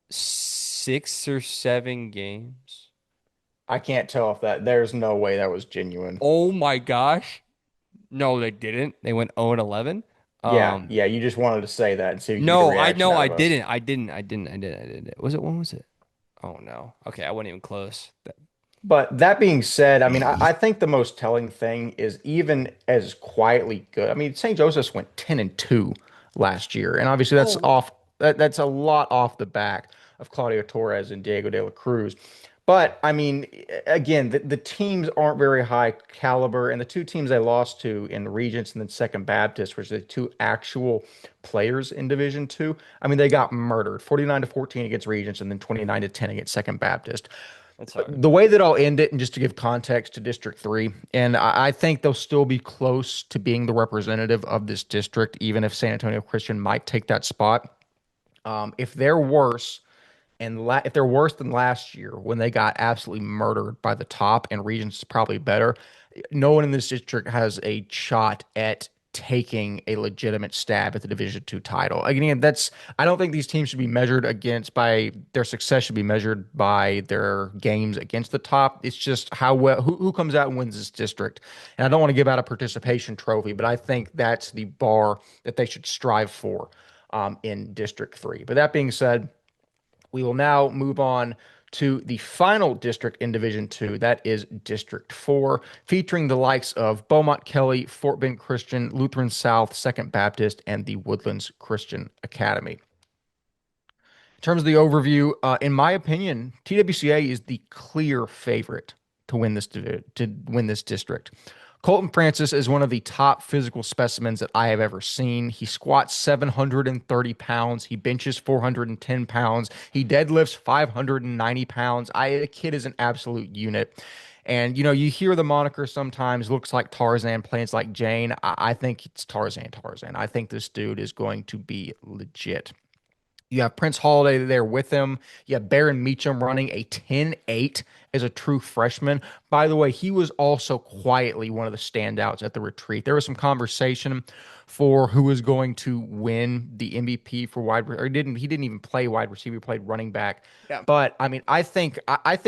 6 or 7 games? I can't tell if there's no way that was genuine. Oh my gosh. No, they didn't. They went 0 and 11. Yeah, Um, yeah, you just wanted to say that and see if you get a no, I reaction know out I of us. didn't. I didn't. Was it when was it? Oh no. Okay, I wasn't even close. But that being said, I mean, I think the most telling thing is even as quietly good. I mean, St. Joseph's went 10-2 last year, and obviously that's Oh, off. That's a lot off the back of Claudio Torres and Diego de la Cruz. But I mean, again, the teams aren't very high caliber, and the two teams they lost to in Regents and then Second Baptist, which are the two actual players in Division Two. I mean, they got murdered, 49-14 against Regents, and then 29-10 against Second Baptist. that's hard. The way that I'll end it, and just to give context to District 3, and I think they'll still be close to being the representative of this district, even if San Antonio Christian might take that spot. If they're worse, if they're worse than last year when they got absolutely murdered by the top and Regents is probably better, no one in this district has a shot at taking a legitimate stab at the Division Two title. Again, that's I don't think these teams should be measured against by their success should be measured by their games against the top. It's just how well who comes out and wins this district. And I don't want to give out a participation trophy, but I think that's the bar that they should strive for in District Three. But that being said, we will now move on to the final district in Division Two. That is District 4, featuring the likes of Beaumont Kelly, Fort Bend Christian, Lutheran South, Second Baptist, and the Woodlands Christian Academy. In terms of the overview, in my opinion, TWCA is the clear favorite to win this district. Colton Francis is one of the top physical specimens that I have ever seen. He squats 730 pounds. He benches 410 pounds. He deadlifts 590 pounds. The kid is an absolute unit. And, you hear the moniker sometimes, looks like Tarzan, plays like Jane. I think it's Tarzan. I think this dude is going to be legit. You have Prince Holiday there with him. You have Baron Meacham running a 10-8 as a true freshman. By the way, he was also quietly one of the standouts at the retreat. There was some conversation for who was going to win the MVP for he didn't even play wide receiver, he played running back. Yeah. But I mean, I think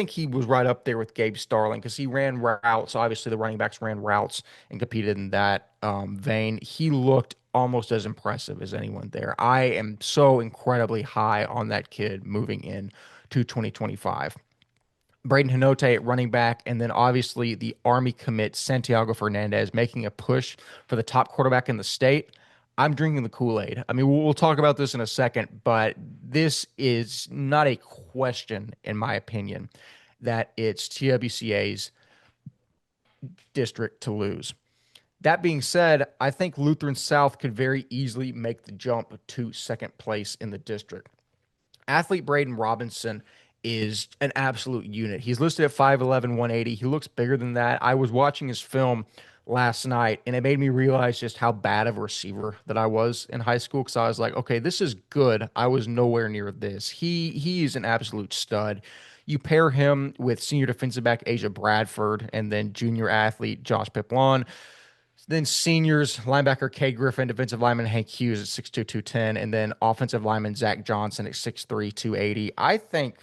he was right up there with Gabe Starling because he ran routes. Obviously, the running backs ran routes and competed in that vein. He looked almost as impressive as anyone there. I am so incredibly high on that kid moving in to 2025. Braden Hanote at running back, and then obviously the Army commit Santiago Fernandez making a push for the top quarterback in the state. I'm drinking the Kool-Aid. I mean, we'll talk about this in a second, but this is not a question, in my opinion, that it's TWCA's district to lose. That being said, I think Lutheran South could very easily make the jump to second place in the district. Athlete Braden Robinson is an absolute unit. He's listed at 5'11, 180. He looks bigger than that. I was watching his film last night and it made me realize just how bad of a receiver that I was in high school because I was like, okay, this is good. I was nowhere near this. He is an absolute stud. You pair him with senior defensive back Asia Bradford and then junior athlete Josh Piplon. Then seniors, linebacker Kay Griffin, defensive lineman Hank Hughes at 6'2", 210, and then offensive lineman Zach Johnson at 6'3", 280. I think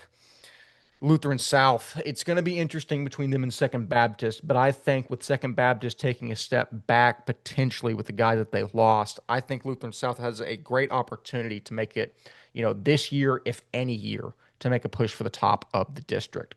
Lutheran South, it's going to be interesting between them and Second Baptist, but I think with Second Baptist taking a step back potentially with the guy that they lost, I think Lutheran South has a great opportunity to make it, this year, if any year, to make a push for the top of the district.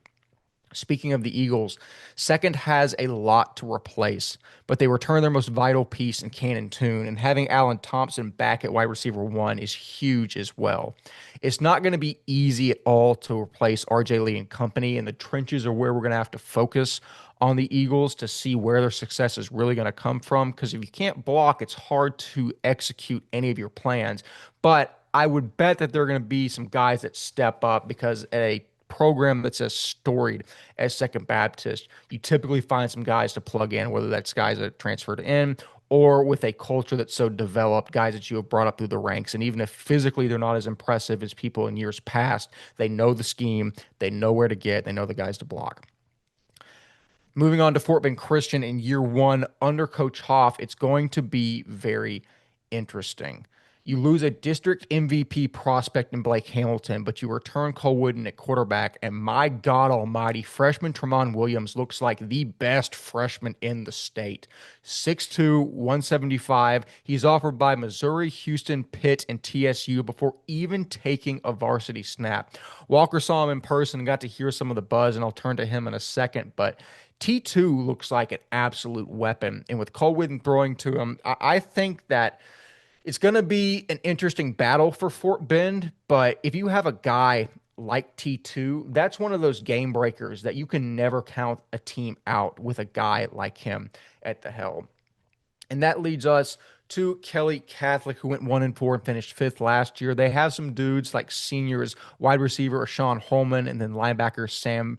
Speaking of the Eagles, Second has a lot to replace, but they return their most vital piece in Cannon Toon, and having Alan Thompson back at wide receiver one is huge as well. It's not going to be easy at all to replace RJ Lee and company, and the trenches are where we're going to have to focus on the Eagles to see where their success is really going to come from. Because if you can't block, it's hard to execute any of your plans. But I would bet that there are going to be some guys that step up because at a program that's as storied as Second Baptist, you typically find some guys to plug in, whether that's guys that transferred in or with a culture that's so developed, guys that you have brought up through the ranks. And even if physically they're not as impressive as people in years past, they know the scheme, they know where to get, they know the guys to block. Moving on to Fort Bend Christian in year one under Coach Hoff, it's going to be very interesting. You lose a district MVP prospect in Blake Hamilton, but you return Cole Wooden at quarterback. And my God almighty, freshman Tremont Williams looks like the best freshman in the state. 6'2", 175. He's offered by Missouri, Houston, Pitt, and TSU before even taking a varsity snap. Walker saw him in person and got to hear some of the buzz, and I'll turn to him in a second. But T2 looks like an absolute weapon. And with Cole Wooden throwing to him, I think that it's going to be an interesting battle for Fort Bend, but if you have a guy like T2, that's one of those game breakers that you can never count a team out with a guy like him at the helm. And that leads us to Kelly Catholic, who went 1-4 and finished fifth last year. They have some dudes like seniors, wide receiver Sean Holman, and then linebacker Sam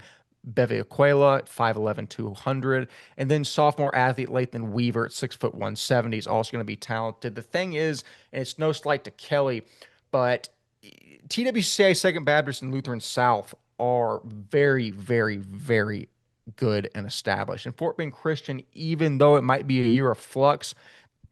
Beviaquela at 5'11", 200. And then sophomore athlete Lathan Weaver at 6'1", 170 is also going to be talented. The thing is, and it's no slight to Kelly, but TWCA, Second Baptist, and Lutheran South are very, very, very good and established. And Fort Bend Christian, even though it might be a year of flux,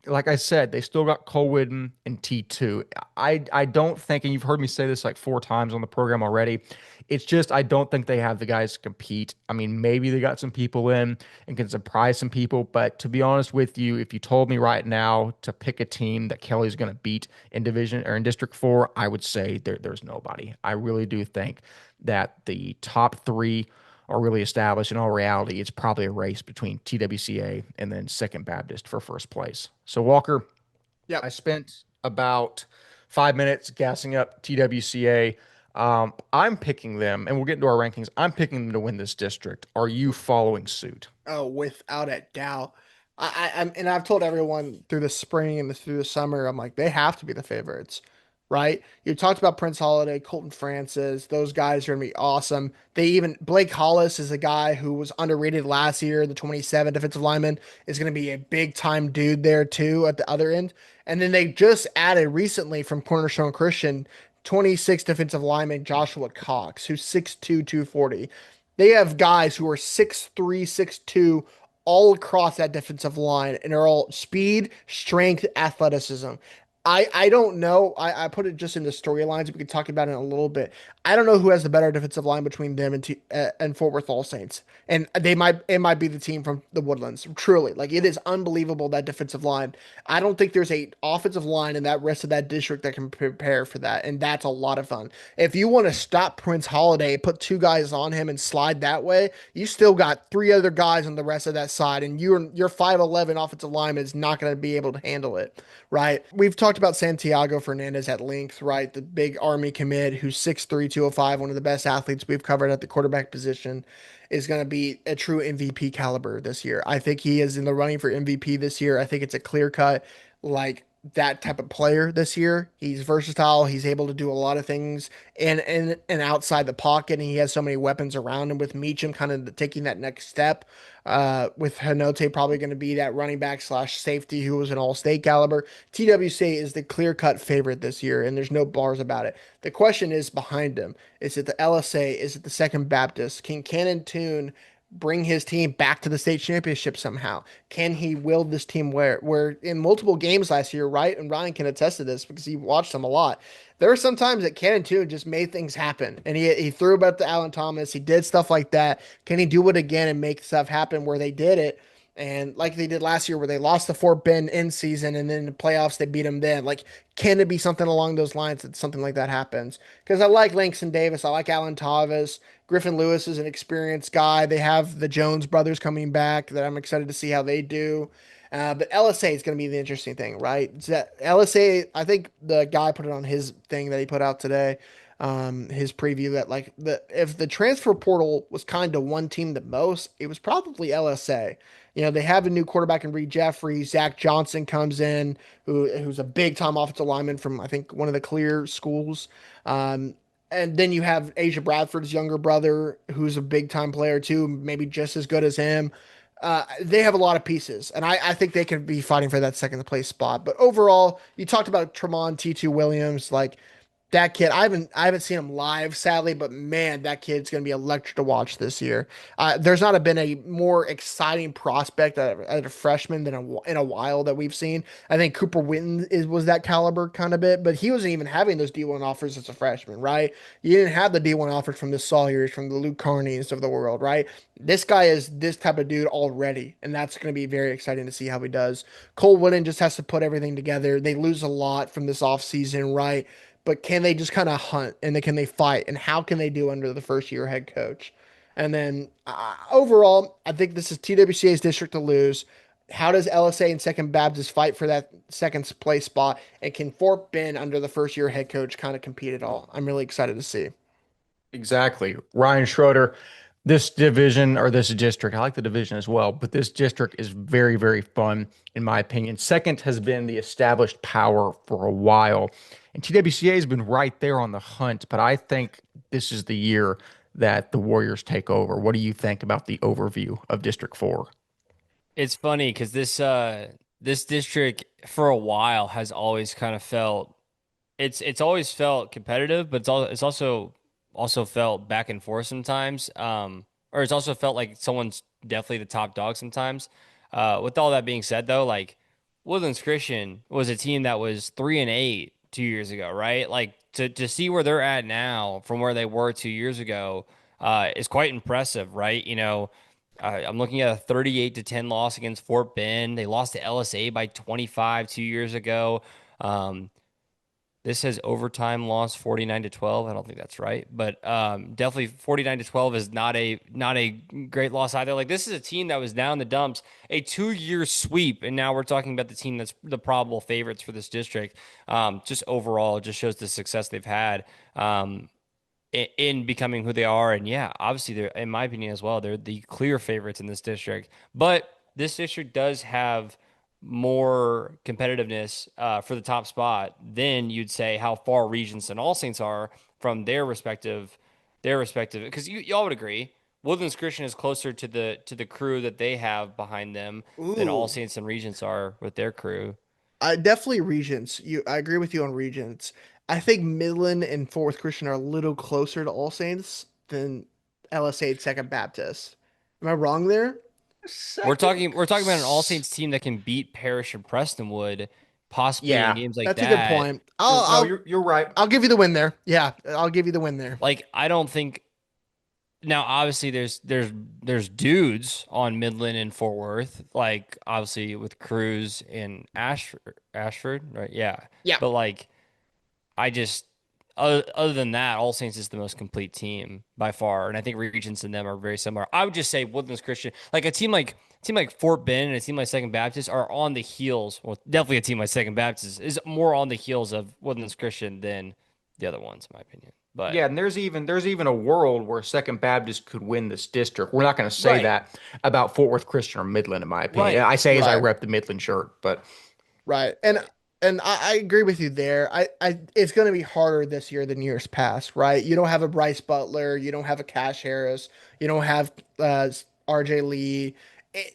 like I said, they still got Cole Wooden and T2. I don't think, and you've heard me say this like 4 times on the program already, it's just I don't think they have the guys to compete. I mean, maybe they got some people in and can surprise some people, but to be honest with you, if you told me right now to pick a team that Kelly's going to beat in division or in District 4, I would say there's nobody. I really do think that the top three are really established. In all reality, it's probably a race between TWCA and then Second Baptist for first place. So, Walker, Yeah. I spent about 5 minutes gassing up TWCA. I'm picking them, and we'll get into our rankings. I'm picking them to win this district. Are you following suit? Oh, without a doubt. And I've told everyone through the spring and through the summer, I'm like, they have to be the favorites, right? You talked about Prince Holiday, Colton Francis, those guys are gonna be awesome. Blake Hollis is a guy who was underrated last year, the 27 defensive lineman, is gonna be a big time dude there too at the other end. And then they just added recently from Cornerstone Christian 26 defensive lineman Joshua Cox, who's 6'2", 240. They have guys who are 6'3", 6'2", all across that defensive line and are all speed, strength, athleticism. I don't know. I put it just into storylines. We could talk about it in a little bit. I don't know who has the better defensive line between them and Fort Worth All Saints. And it might be the team from the Woodlands. Truly, like it is unbelievable that defensive line. I don't think there's a offensive line in that rest of that district that can prepare for that, and that's a lot of fun. If you want to stop Prince Holiday, put 2 guys on him and slide that way, you still got 3 other guys on the rest of that side, and your 5'11" offensive lineman is not going to be able to handle it, right? We've talked about Santiago Fernandez at length, right? The big Army commit who's 6'3", 205, one of the best athletes we've covered at the quarterback position, is going to be a true MVP caliber this year. I think he is in the running for MVP this year. I think it's a clear cut, like that type of player this year. He's versatile. He's able to do a lot of things and outside the pocket. And he has so many weapons around him with Meacham kind of taking that next step. With Hanote probably going to be that running back slash safety who was an all-state caliber. TWC is the clear-cut favorite this year, and there's no bars about it. The question is behind him. Is it the LSA? Is it the Second Baptist? Can Cannon Toon bring his team back to the state championship somehow? Can he will this team where in multiple games last year, right? And Ryan can attest to this because he watched them a lot. There were some times that Cannon Toon just made things happen, and he threw about to Alan Thomas. He did stuff like that. Can he do it again and make stuff happen where they did it? And like they did last year, where they lost the Fort Bend in season, and then in the playoffs they beat them. Then, like, can it be something along those lines that something like that happens? Because I like Langston Davis, I like Alan Thomas. Griffin Lewis is an experienced guy. They have the Jones brothers coming back that I'm excited to see how they do. But LSA is going to be the interesting thing, right? LSA, I think the guy put it on his thing that he put out today, his preview that like if the transfer portal was kind of one team the most, it was probably LSA. You know, they have a new quarterback in Reed Jeffries. Zach Johnson comes in, who's a big time offensive lineman from I think one of the Clear schools. And then you have Asia Bradford's younger brother, who's a big time player too, maybe just as good as him. They have a lot of pieces, and I think they could be fighting for that second place spot. But overall, you talked about Tremont T2 Williams, like that kid, I haven't seen him live, sadly, but man, that kid's gonna be electric to watch this year. There's not been a more exciting prospect at a freshman than in a while that we've seen. I think Cooper Witten was that caliber kind of bit, but he wasn't even having those D1 offers as a freshman, right? You didn't have the D1 offers from the Sawyers, from the Luke Carneys of the world, right? This guy is this type of dude already, and that's going to be very exciting to see how he does. Cole Wooden just has to put everything together. They lose a lot from this offseason, right? But can they just kind of hunt and can they fight? And how can they do under the first year head coach? And then overall, I think this is TWCA's district to lose. How does LSA and Second Baptist fight for that second place spot? And can Fort Bend, under the first year head coach, kind of compete at all? I'm really excited to see. Exactly. Ryan Schroeder, this division or this district, I like the division as well, but this district is very, very fun, in my opinion. Second has been the established power for a while, and TWCA has been right there on the hunt, but I think this is the year that the Warriors take over. What do you think about the overview of District 4? It's funny because this district for a while has always kind of felt it's always felt competitive, but it's also felt back and forth sometimes. Or it's also felt like someone's definitely the top dog sometimes. With all that being said, though, like Woodlands Christian was a team that was 3-8 2 years ago, right? Like to see where they're at now from where they were 2 years ago, is quite impressive, right? I'm looking at a 38-10 loss against Fort Bend. They lost to LSA by 25 2 years ago. Um, this says overtime loss 49-12. I don't think that's right, but definitely 49-12 is not a great loss either. Like this is a team that was down in the dumps, a 2 year sweep, and now we're talking about the team that's the probable favorites for this district. Just overall, it just shows the success they've had. In becoming who they are. And yeah, obviously they're, in my opinion as well, they're the clear favorites in this district. But this district does have more competitiveness for the top spot than you'd say how far Regents and All Saints are from their respective. Because y'all would agree, Woodlands Christian is closer to the crew that they have behind them than All Ooh, Saints and Regents are with their crew. I definitely Regents. I agree with you on Regents. I think Midland and Fourth Christian are a little closer to All Saints than LSA and Second Baptist. Am I wrong there? Second. We're talking about an All Saints team that can beat Parrish and Prestonwood, possibly in Yeah. games like That's a good that. point. I'll No, I'll you're right. I'll give you the win there. Yeah, I'll give you the win there. Like I don't think now obviously there's dudes on Midland and Fort Worth, like obviously with Cruz and Ashford, right? Yeah. Yeah. But like I just other than that, All Saints is the most complete team by far, and I think Regents and them are very similar. I would just say Woodlands Christian, like a team like Fort Bend and a team like Second Baptist are on the heels. Well, definitely a team like Second Baptist is more on the heels of Woodlands Christian than the other ones, in my opinion. But Yeah, and there's even a world where Second Baptist could win this district. We're not going to say right, that about Fort Worth Christian or Midland, in my opinion. right. I say as I Right. rep the Midland shirt, but Right. And I agree with you there. I it's going to be harder this year than years past, right? You don't have a Bryce Butler, you don't have a Cash Harris, you don't have RJ Lee,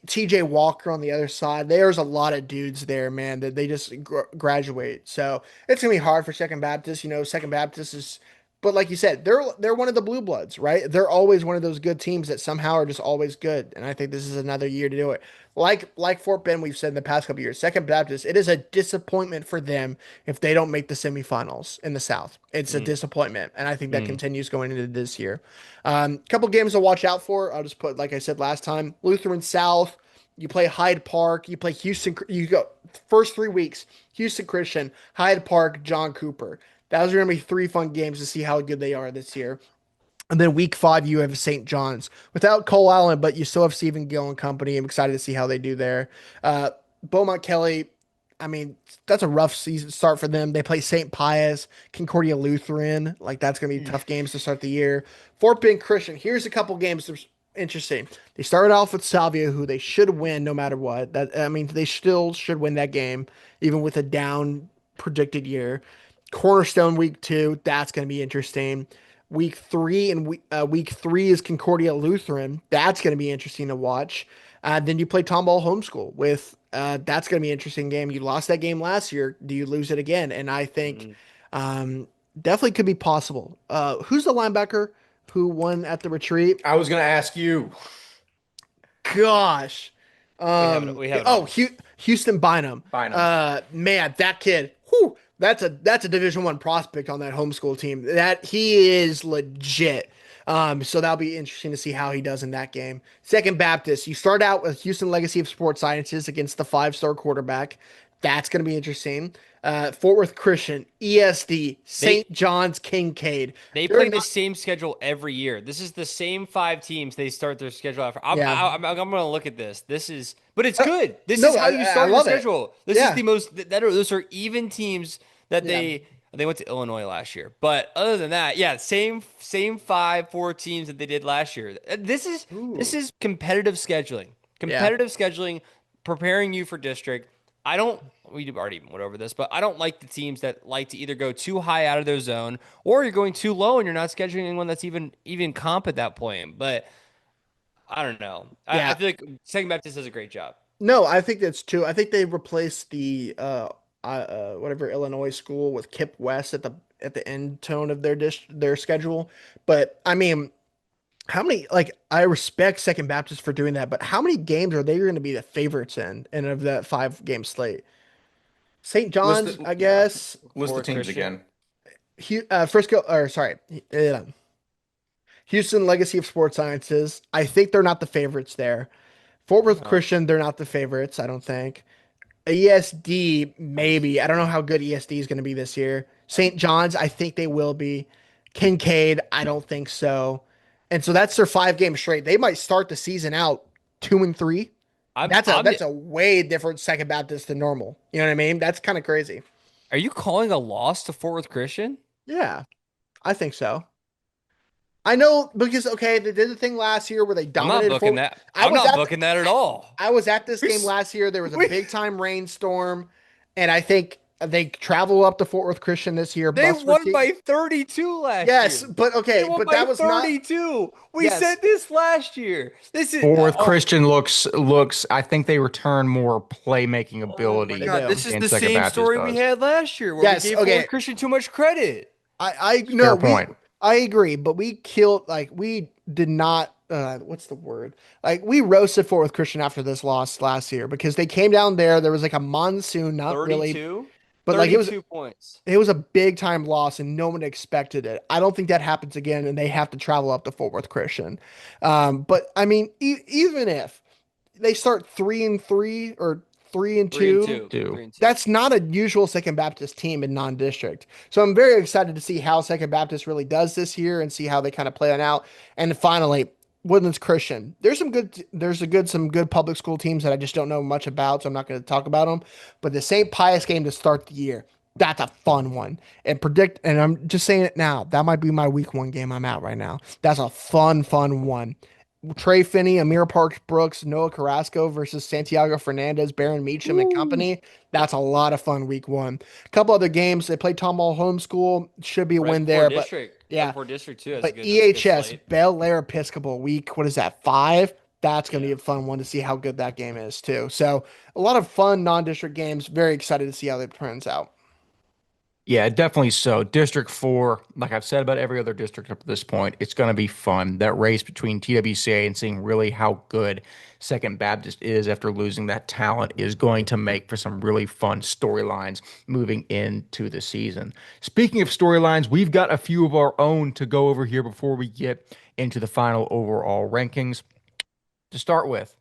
TJ Walker on the other side. There's a lot of dudes there, man, that they just graduate. So, it's going to be hard for Second Baptist, Second Baptist is, but like you said, they're one of the blue bloods, right? They're always one of those good teams that somehow are just always good. And I think this is another year to do it. Like Fort Bend, we've said in the past couple years, Second Baptist, it is a disappointment for them if they don't make the semifinals in the South. It's a Mm, disappointment, and I think that mm, continues going into this year. Couple games to watch out for. I'll just put, like I said last time, Lutheran South. You play Hyde Park. You play Houston. You go first 3 weeks. Houston Christian, Hyde Park, John Cooper. Those are going to be three fun games to see how good they are this year. And then week 5, you have St. John's without Cole Allen, but you still have Stephen Gill and company. I'm excited to see how they do there. Beaumont Kelly, I mean, that's a rough season start for them. They play St. Pius, Concordia Lutheran. Like, that's going to be tough games to start the year. Fort Bend Christian, here's a couple games that are interesting. They started off with Salvia, who they should win no matter what. I mean, they still should win that game, even with a down predicted year. Cornerstone week 2, that's going to be interesting. Week 3 is Concordia Lutheran. That's going to be interesting to watch. Then you play Tomball Homeschool with that's going to be an interesting game. You lost that game last year. Do you lose it again? And I think mm. Definitely could be possible. Who's the linebacker who won at the retreat? I was gonna ask you. Gosh. We have it on here. Houston Bynum. Bynum. Man, that kid. Whew, that's a Division One prospect on that homeschool team. That he is legit. So that'll be interesting to see how he does in that game. Second Baptist, you start out with Houston Legacy of Sports Sciences against the five-star quarterback. That's going to be interesting. Fort Worth Christian, ESD, They St. John's Kincaid. They They're play the not. same schedule every year. This is the same five teams they start their schedule after. Yeah. I'm going to look at this. But it's Uh, good. This is no, how you I start your love it. schedule. This is Yeah. the most those are even teams that Yeah. they went to Illinois last year. But other than that, yeah, same four teams that they did last year. This Ooh. is competitive scheduling. Yeah. Competitive scheduling, preparing you for district. I don't. We already went over this, but I don't like the teams that like to either go too high out of their zone or you're going too low and you're not scheduling anyone that's even comp at that point. But I don't know. I Yeah. feel like Second Baptist does a great job. No, I think that's too. I think they replaced the whatever Illinois school with Kip West at the end tone of their schedule. But I mean, how many like I respect Second Baptist for doing that, but how many games are they going to be the favorites in and of that 5 game slate? St. List John's, the I yeah. guess. List the Forest teams Christian. again. Frisco, or sorry, Houston Legacy of Sports Sciences. I think they're not the favorites there. Fort Worth No. Christian, they're not the favorites. I don't think. ESD, maybe. I don't know how good ESD is going to be this year. St. John's, I think they will be. Kincaid, I don't think so. And so that's their 5 game straight. They might start the season out 2-3. I'm That's a way different Second Baptist than normal. You know what I mean? That's kind of crazy. Are you calling a loss to Fort Worth Christian? Yeah, I think so. I know because okay, they did the thing last year where they I'm not dominated booking for. that. I I'm was not at booking that at all. I was at this We, game s- last year. There was a we big time rainstorm, and I think they travel up to Fort Worth Christian this year. They Bus won routine. by 32 last Yes, year. but They okay, won but by that was not. 32. We Yes. said this last year. This is Fourth Christian looks. I think they return more playmaking oh my They ability God. do. This is than the Second same Baptist story we does. had last year where we Yes. gave Fort Okay. Christian too much credit. I no Fair we point. I agree, but we killed we did not. What's the word? Like we roasted Fort Worth Christian after this loss last year because they came down there. There was like a monsoon, not really, 32? but like 32 points. it was a big time loss and no one expected it. I don't think that happens again, and they have to travel up to Fort Worth Christian. But I mean, even if they start 3-3 or 3-2, 3-2. Do 3-2. that's not a usual Second Baptist team in non-district. So I'm very excited to see how Second Baptist really does this year and see how they kind of play it out. And finally, Woodlands Christian. Some good public school teams that I just don't know much about, so I'm not going to talk about them. But the St. Pius game to start the year, that's a fun one. And I'm just saying it now. That might be my week 1 game I'm at right now. That's a fun one. Trey Finney, Amir Parks Brooks, Noah Carrasco versus Santiago Fernandez, Baron Meacham and Woo. company. That's a lot of fun week 1. A couple other games. They play Tom Hall Homeschool. Should be a Right win before there. But district. Right yeah. before district too. But That's a good EHS, slate. Bel Air Episcopal week. What is that? 5? That's going to be Yeah. a fun one to see how good that game is too. So a lot of fun non-district games. Very excited to see how that turns out. Yeah, definitely so. District 4, like I've said about every other district up to this point, it's going to be fun. That race between TWCA and seeing really how good Second Baptist is after losing that talent is going to make for some really fun storylines moving into the season. Speaking of storylines, we've got a few of our own to go over here before we get into the final overall rankings. To start with,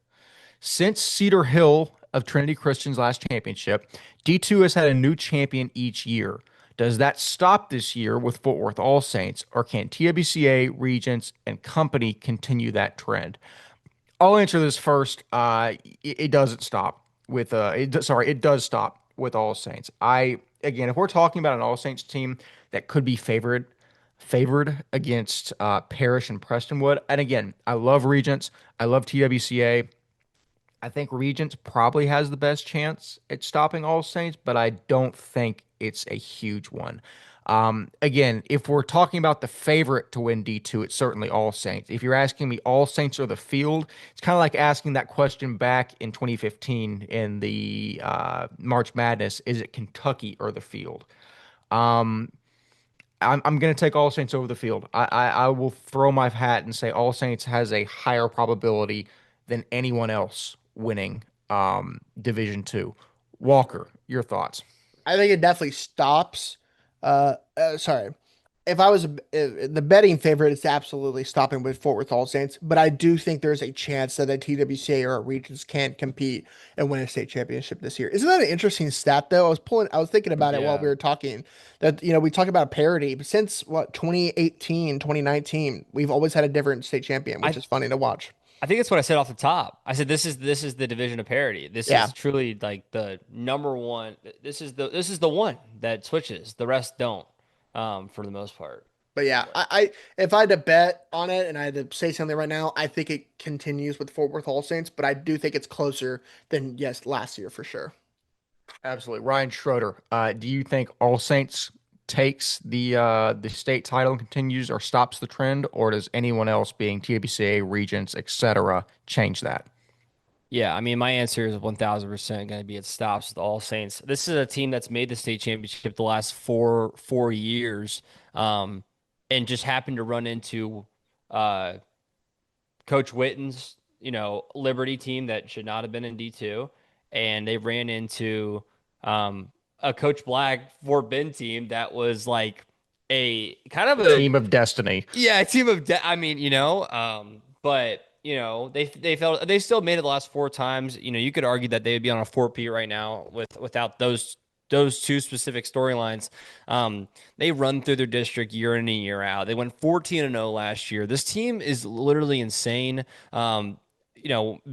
since Cedar Hill of Trinity Christian's last championship, D2 has had a new champion each year. Does that stop this year with Fort Worth All Saints, or can TWCA, Regents, and company continue that trend? I'll answer this first. It doesn't stop with it does stop with All Saints. If we're talking about an All Saints team that could be favored against Parrish and Prestonwood, and again, I love Regents, I love TWCA. I think Regents probably has the best chance at stopping All Saints, but I don't think it's a huge one. Again, if we're talking about the favorite to win D2, it's certainly All Saints. If you're asking me All Saints or the field, it's kind of like asking that question back in 2015 in the March Madness, is it Kentucky or the field? Um, I'm going to take All Saints over the field. I will throw my hat and say All Saints has a higher probability than anyone else winning Division Two. Walker, your thoughts? I think it definitely stops. Sorry. If I was the betting favorite, it's absolutely stopping with Fort Worth All Saints. But I do think there's a chance that a TWCA or a Regions can compete and win a state championship this year. Isn't that an interesting stat though? I was thinking about it while we Yeah. were talking that, we talk about parity, but since what, 2018, 2019, we've always had a different state champion, which I is funny to watch. I think that's what I said off the top. I said this is the division of parity. This Yeah. is truly like the number one. This is the one that switches. The rest don't, for the most part. But yeah, But I if I had to bet on it and I had to say something right now, I think it continues with Fort Worth All Saints, but I do think it's closer than yes last year for sure. Absolutely. Ryan Schroeder, do you think All Saints takes the state title and continues or stops the trend, or does anyone else being TWCA, Regents, etc., change that? yeah, I mean, my answer is 1000% going to be it stops with All Saints. This is a team that's made the state championship the last four years, um, and just happened to run into uh, Coach Witten's, Liberty team that should not have been in D2, and they ran into um, a Coach Black Fort Bend team that was like a kind of a Team of Destiny. yeah, a team of I mean, but they still made it the last four times. You could argue that they would be on a four-peat right now without those two specific storylines. They run through their district year in and year out. They went 14-0 last year. This team is literally insane.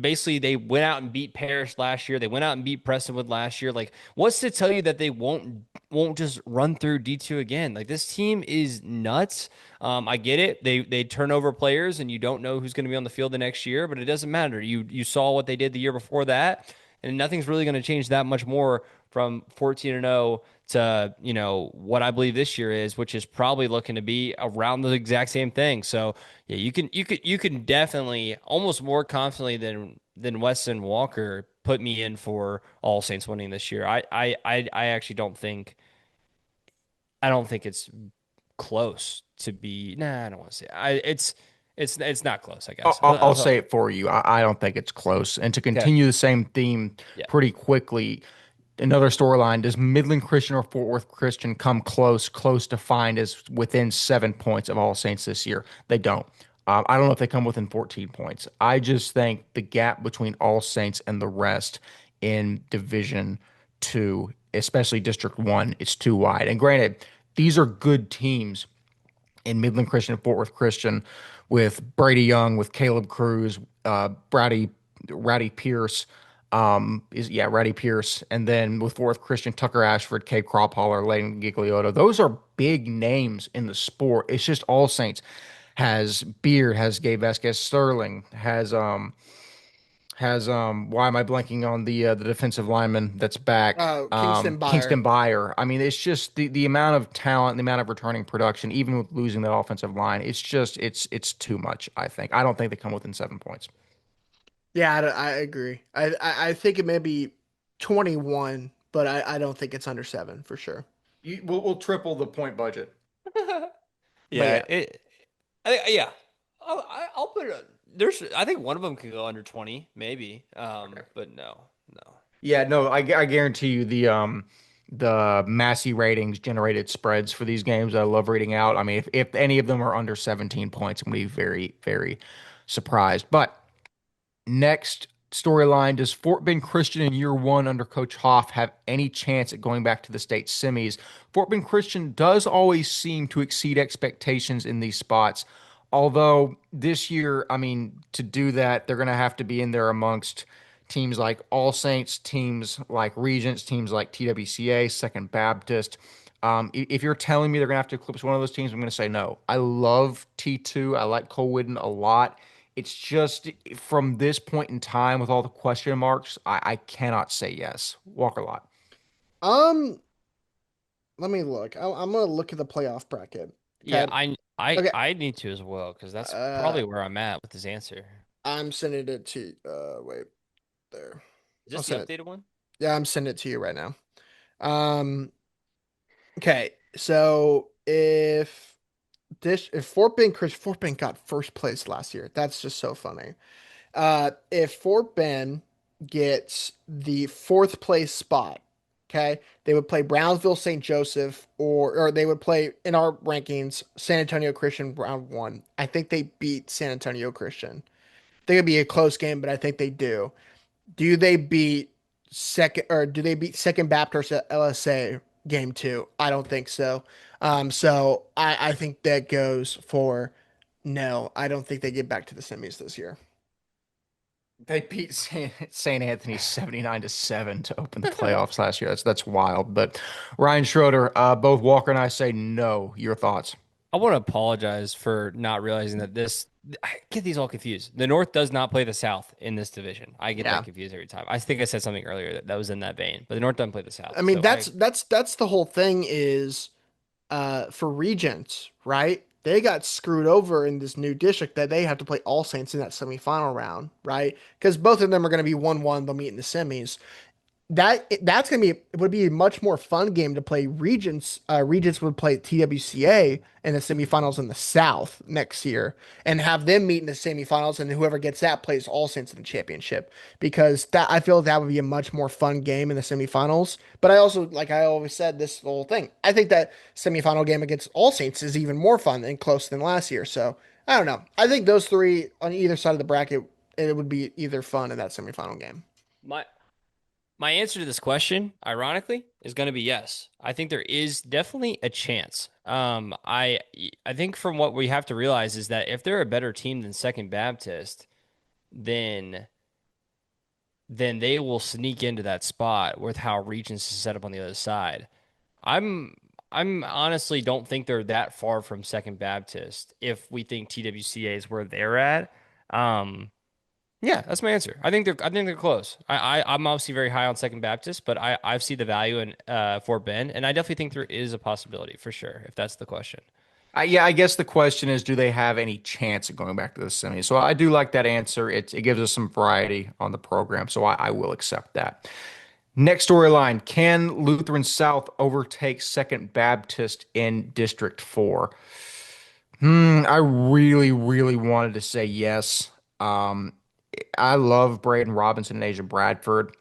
Basically they went out and beat Parrish last year. They went out and beat Prestonwood last year. Like, what's to tell you that they won't just run through D2 again? Like, this team is nuts. I get it. They turn over players and you don't know who's going to be on the field the next year, but it doesn't matter. You saw what they did the year before that, and nothing's really going to change that much more from 14-0 to, what I believe this year is, which is probably looking to be around the exact same thing. So yeah, you can definitely almost more confidently than Weston Walker put me in for All Saints winning this year. I actually don't think it's close to be. Nah, I don't want to say. It's not close, I guess. I'll say it for you. I don't think it's close. And to Okay. continue the same theme Yeah. pretty quickly, another storyline, does Midland Christian or Fort Worth Christian come close to find as within 7 points of All Saints this year? They don't. I don't know if they come within 14 points. I just think the gap between All Saints and the rest in Division Two, especially District One, is too wide. And granted, these are good teams in Midland Christian and Fort Worth Christian with Brady Young, with Caleb Cruz, Ratty Pierce, Ratty Pierce, and then with Fort Worth Christian, Tucker Ashford, Cade Cropholler, Layton Gigliotto. Those are big names in the sport. It's just All Saints has Beard, has Gabe Vasquez Sterling, has why am I blanking on the defensive lineman that's back? Kingston Buyer. Kingston Buyer. I mean, it's just the amount of talent, the amount of returning production, even with losing that offensive line, it's too much, I think. I don't think they come within 7 points. Yeah, I agree. I think it may be 21, but I don't think it's under 7 for sure. We'll triple the point budget. But Yeah. yeah, Yeah. I'll put it. I think one of them could go under 20, maybe. okay. But no, no. Yeah, no, I guarantee you the Massey ratings generated spreads for these games I love reading out. I mean, if any of them are under 17 points, I'm gonna be very, very surprised. But next storyline, does Fort Bend Christian in year one under Coach Hoff have any chance at going back to the state semis? Fort Bend Christian does always seem to exceed expectations in these spots. Although this year, I mean, to do that, they're going to have to be in there amongst teams like All Saints, teams like Regents, teams like TWCA, Second Baptist. If you're telling me they're going to have to eclipse one of those teams, I'm going to say no. I love T2. I like Cole Whidden a lot. It's just from this point in time with all the question marks, I cannot say yes. Walker Lott. Um, Let me look. I'm gonna look at the playoff bracket. Yeah, Okay. I I Okay. I need to as well because that's Uh, probably where I'm at with this answer. I'm sending it to. Wait there. Is I'll this the send it. updated one? Yeah, I'm sending it to you right now. Um, okay. So if if Fort Bend got first place last year, that's just so funny. If Fort Bend gets the fourth place spot, okay, they would play Brownsville St. Joseph, or they would play in our rankings San Antonio Christian round one. I think they beat San Antonio Christian. I think it'd be a close game, but I think they do. Do they beat Second Baptist at LSA game two? I don't think so. So I think that goes for no. I don't think they get back to the semis this year. They beat St. Anthony 79-7 to open the playoffs last year. That's wild. But Ryan Schroeder, both Walker and I say no. Your thoughts? I want to apologize for not realizing that I get these all confused. The North does not play the South in this division. I get that Yeah. confused every time. I think I said something earlier that was in that vein, but the North doesn't play the South. I mean, that's the whole thing is for Regents, right? They got screwed over in this new district that they have to play All Saints in that semifinal round, right? Because both of them are going to be 1-1. They'll meet in the semis. That's gonna be it would be a much more fun game to play Regents. Regents would play TWCA in the semifinals in the South next year and have them meet in the semifinals, and whoever gets that plays All Saints in the championship because that I feel that would be a much more fun game in the semifinals. But I also, like I always said, this whole thing. I think that semifinal game against All Saints is even more fun and close than last year. So I don't know. I think those three on either side of the bracket, it would be either fun in that semifinal game. My My answer to this question, ironically, is going to be yes. I think there is definitely a chance. I think from what we have to realize is that if they're a better team than Second Baptist, then they will sneak into that spot with how Regents is set up on the other side. I'm I'm honestly don't think they're that far from Second Baptist if we think TWCA is where they're at. Um, yeah, that's my answer. I think they're close. I'm obviously very high on Second Baptist, but I see the value in Fort Bend, and I definitely think there is a possibility for sure if that's the question. Yeah, I guess the question is, do they have any chance of going back to the semi? So I do like that answer. It gives us some variety on the program, so I will accept that. Next storyline, can Lutheran South overtake Second Baptist in District 4? I really, really wanted to say yes. Um, I love Braden Robinson and Asia Bradford,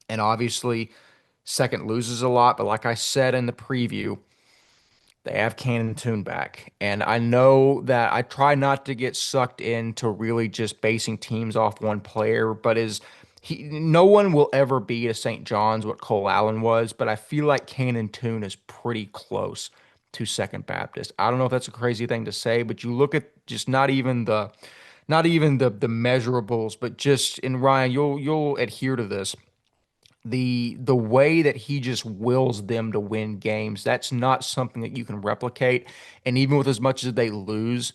and obviously Second loses a lot, but like I said in the preview, they have Cannon Tune back. And I know that I try not to get sucked into really just basing teams off one player, but no one will ever be a St. John's what Cole Allen was, but I feel like Cannon Tune is pretty close to Second Baptist. I don't know if that's a crazy thing to say, but you look at just not even the measurables, but just in Ryan, you'll adhere to this, the way that he just wills them to win games, that's not something that you can replicate. And even with as much as they lose,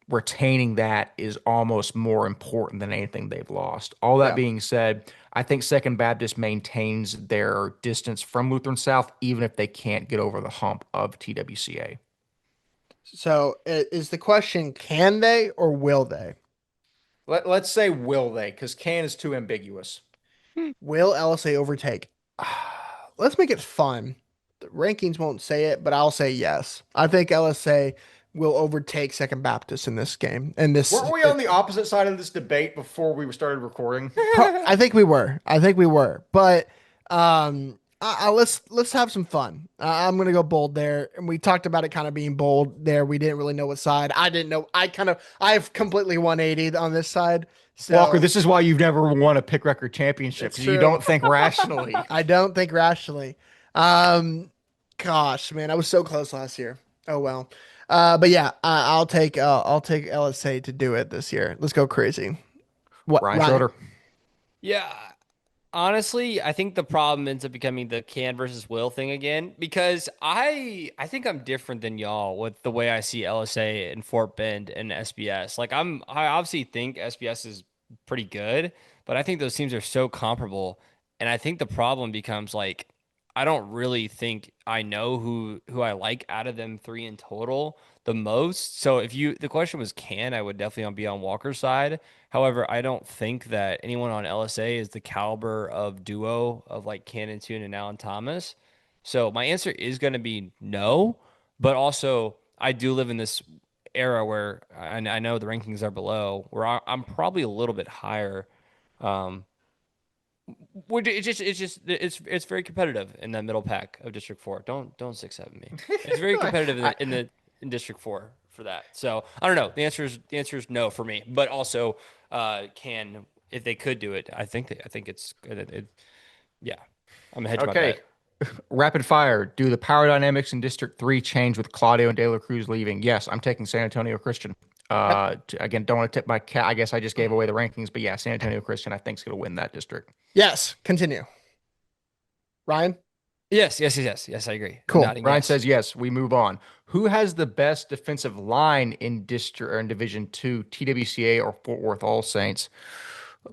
retaining that is almost more important than anything they've lost. All that Yeah. being said, I think Second Baptist maintains their distance from Lutheran South, even if they can't get over the hump of TWCA. So is the question, can they or will they? Let's say will they, because can is too ambiguous. Will LSA overtake? Let's make it fun. The rankings won't say it, but I'll say yes. I think LSA will overtake Second Baptist in this game. And this, Weren't we on the opposite side of this debate before we started recording? I think we were. I think we were. But let's have some fun. I'm gonna go bold there, and we talked about it kind of being bold there. We didn't really know what side. I didn't know. I've completely 180'd on this side. Walker, So this is why you've never won a pick record championship it's because you true. don't think rationally. I don't think rationally. Um, Gosh, man, I was so close last year. Oh well. But yeah, I'll take LSA to do it this year. Let's go crazy. What, Ryan Ryan? Schroeder. Yeah, honestly, I think the problem ends up becoming the can versus will thing again because I think I'm different than y'all with the way I see LSA and Fort Bend and SBS. I obviously think SBS is pretty good, but I think those teams are so comparable, and I think the problem becomes like I don't really think I know who I like out of them three in total the most. So if you the question was can, I would definitely be on Walker's side. However, I don't think that anyone on LSA is the caliber of duo of like Cannon Tune and Alan Thomas. So my answer is going to be no, But also, I do live in this era where I know the rankings are below, where I'm probably a little bit higher. Um, it's very competitive in that middle pack of District 4. Don't 6-7 me. It's very competitive I, in District 4 for that. So I don't know. The answer is no for me. But also, can if they could do it, I think yeah. I'm gonna hedge my okay. bet. Rapid fire. Do the power dynamics in District 3 change with Claudio and De La Cruz leaving? Yes, I'm taking San Antonio Christian. Yep. Again, don't want to tip my cat. I guess I just gave away the rankings, but yeah, San Antonio Christian, I think, is going to win that district. Yes. Continue. Ryan. Yes. I agree. I'm Cool. nodding Ryan yes. says yes. We move on. Who has the best defensive line in district or in Division Two, TWCA or Fort Worth All Saints?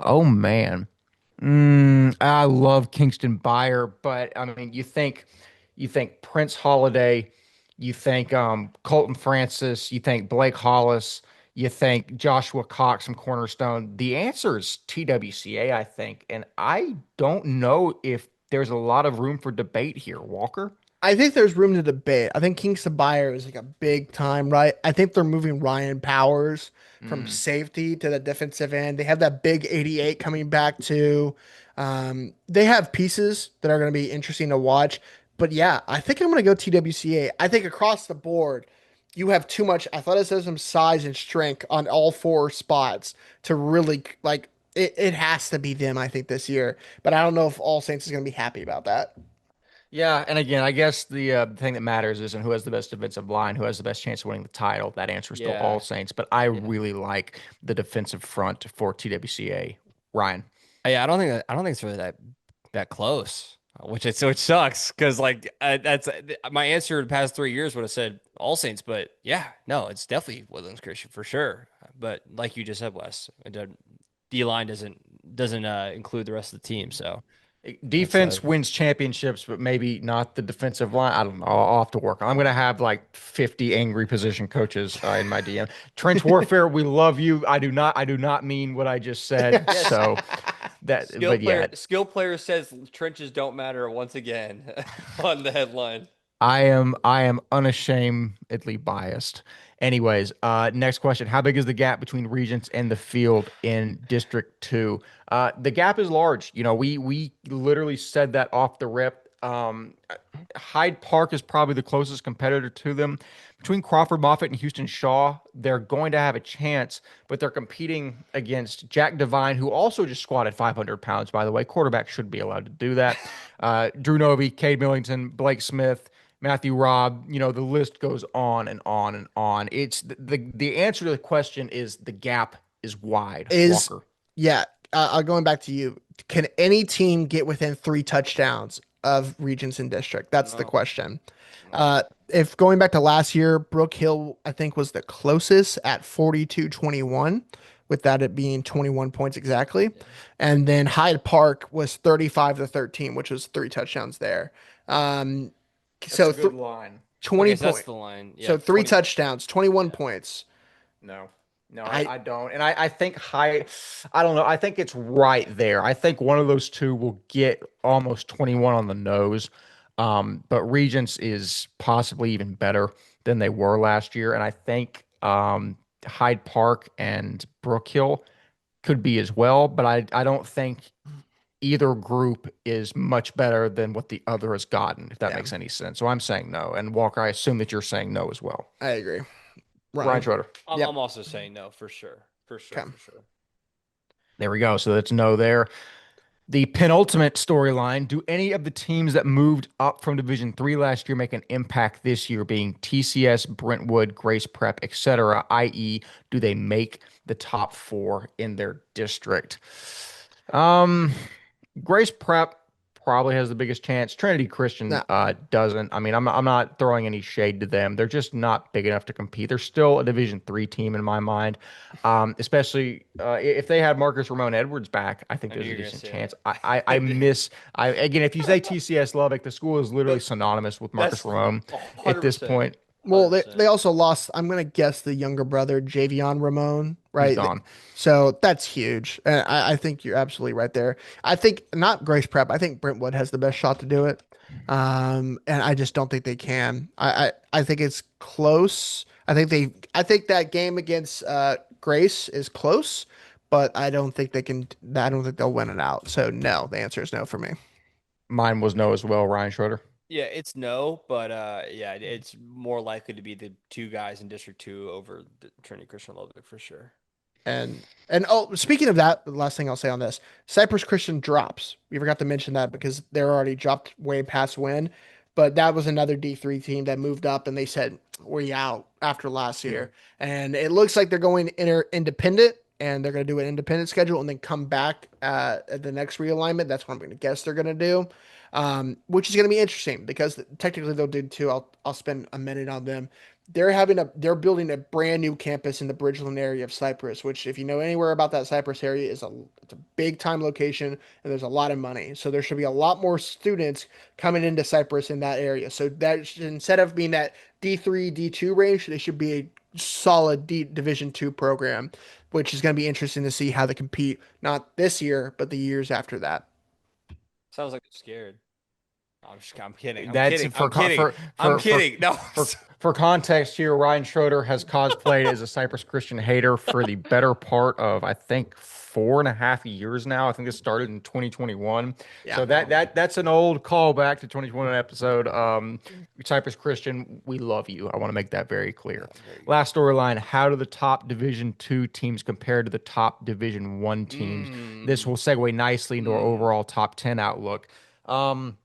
Oh man. I love Kingston Buyer, but I mean, you think Prince Holiday, you think Colton Francis, you think Blake Hollis, you think Joshua Cox from Cornerstone. The answer is TWCA, I think, and I don't know if there's a lot of room for debate here, Walker. I think there's room to debate. I think Kingston Buyer is like a big time, right? I think they're moving Ryan Powers from Mm. safety to the defensive end. They have that big 88 coming back too. They have pieces that are going to be interesting to watch. But yeah, I think I'm going to go TWCA. I think across the board, you have too much athleticism, size, and strength on all four spots to really like it has to be them, I think, this year. But I don't know if All Saints is going to be happy about that. Yeah, and again, I guess the thing that matters isn't who has the best defensive line, who has the best chance of winning the title. That answer is still Yeah. All Saints, but I Yeah. really like the defensive front for TWCA. Ryan. I don't think it's really that close, which sucks because like that's my answer the past 3 years would have said All Saints, but yeah, no, it's definitely Woodlands Christian for sure. But like you just said, Wes, D line doesn't include the rest of the team, so that's Defense wins championships, but maybe not the defensive line. I don't know. I'll have to work. I'm going to have like 50 angry position coaches in my DM. Trench Warfare, we love you. I do not mean what I just said. yes. So but yeah, Skill player says trenches don't matter once again on the headline. I am unashamedly biased. Anyways, next question. How big is the gap between Regents and the field in District 2? The gap is large. We literally said that off the rip. Hyde Park is probably the closest competitor to them. Between Crawford Moffett and Houston Shaw, they're going to have a chance, but they're competing against Jack Devine, who also just squatted 500 pounds, by the way. Quarterback should be allowed to do that. Drew Novy, Cade Millington, Blake Smith, Matthew Robb, the list goes on and on and on. It's the answer to the question is the gap is wide, Is Walker. yeah, going back to you. Can any team get within 3 touchdowns of Regents and District? That's the No, question. no. If going back to last year, Brook Hill, I think, was the closest at 42-21, with that it being 21 points exactly. And then Hyde Park was 35-13, which was 3 touchdowns there. Um, That's so a th good line. Okay, twenty so that's point. the line. Yeah, So three 20. touchdowns, 21 Yeah. points. No, no, I, I I don't. And I think I don't know. I think it's right there. I think one of those two will get almost 21 on the nose. But Regents is possibly even better than they were last year. And I think Hyde Park and Brook Hill could be as well. But I don't think either group is much better than what the other has gotten, if that yeah, makes any sense. So I'm saying no. And Walker, I assume that you're saying no as well. I agree. Ryan Ryan. Schroeder. Yep. I'm also saying no for sure. For sure, Okay. for sure. There we go. So that's no there. The penultimate storyline. Do any of the teams that moved up from Division 3 last year make an impact this year, being TCS, Brentwood, Grace Prep, etc., i.e., do they make the top four in their district? Um, Grace Prep probably has the biggest chance. Trinity Christian No. doesn't. I mean, I'm not throwing any shade to them. They're just not big enough to compete. They're still a Division 3 team in my mind. Especially if they had Marcus Ramon Edwards back, I think I knew there's a you were gonna decent say chance. that. I miss I again if you say TCS Lubbock, the school is literally That- synonymous with Marcus That's Ramon at this 100%. point. Well, they 100%. also lost. I'm gonna guess the younger brother, Javion Ramon, He's right? gone. So that's huge, and I think you're absolutely right there. I think not Grace Prep. I think Brentwood has the best shot to do it, and I just don't think they can. I think it's close. I think that game against Grace is close, but I don't think they can. I don't think they'll win it out. So no, the answer is no for me. Mine was no as well, Ryan Schroeder. Yeah, it's no, but yeah, it's more likely to be the two guys in District 2 over the Trinity Christian Lubbock for sure. And oh, speaking of that, the last thing I'll say on this, Cypress Christian drops. We forgot to mention that because they're already dropped way past win, but that was another D3 team that moved up and they said we out after last year. And it looks like they're going independent and they're going to do an independent schedule and then come back at the next realignment. That's what I'm going to guess they're going to do. Which is going to be interesting because technically they'll do two. I'll spend a minute on them. They're building a brand new campus in the Bridgeland area of Cyprus, which if you know anywhere about that Cyprus area it's a big time location and there's a lot of money. So there should be a lot more students coming into Cyprus in that area. So instead of being that D3, D2 range, they should be a solid Division 2 program, which is going to be interesting to see how they compete not this year, but the years after that. Sounds like they're scared. I'm kidding. I'm That's kidding. I'm kidding. for I'm for for kidding. No. for for context here. Ryan Schroeder has cosplayed as a Cypress Christian hater for the better part of I think 4.5 years now. I think this started in 2021. Yeah. So that's an old callback to 2021 episode. Cypress Christian, we love you. I want to make that very clear. There you go. Last storyline: how do the top Division two teams compare to the top Division one teams? This will segue nicely into our Mm. overall top 10 outlook. Um,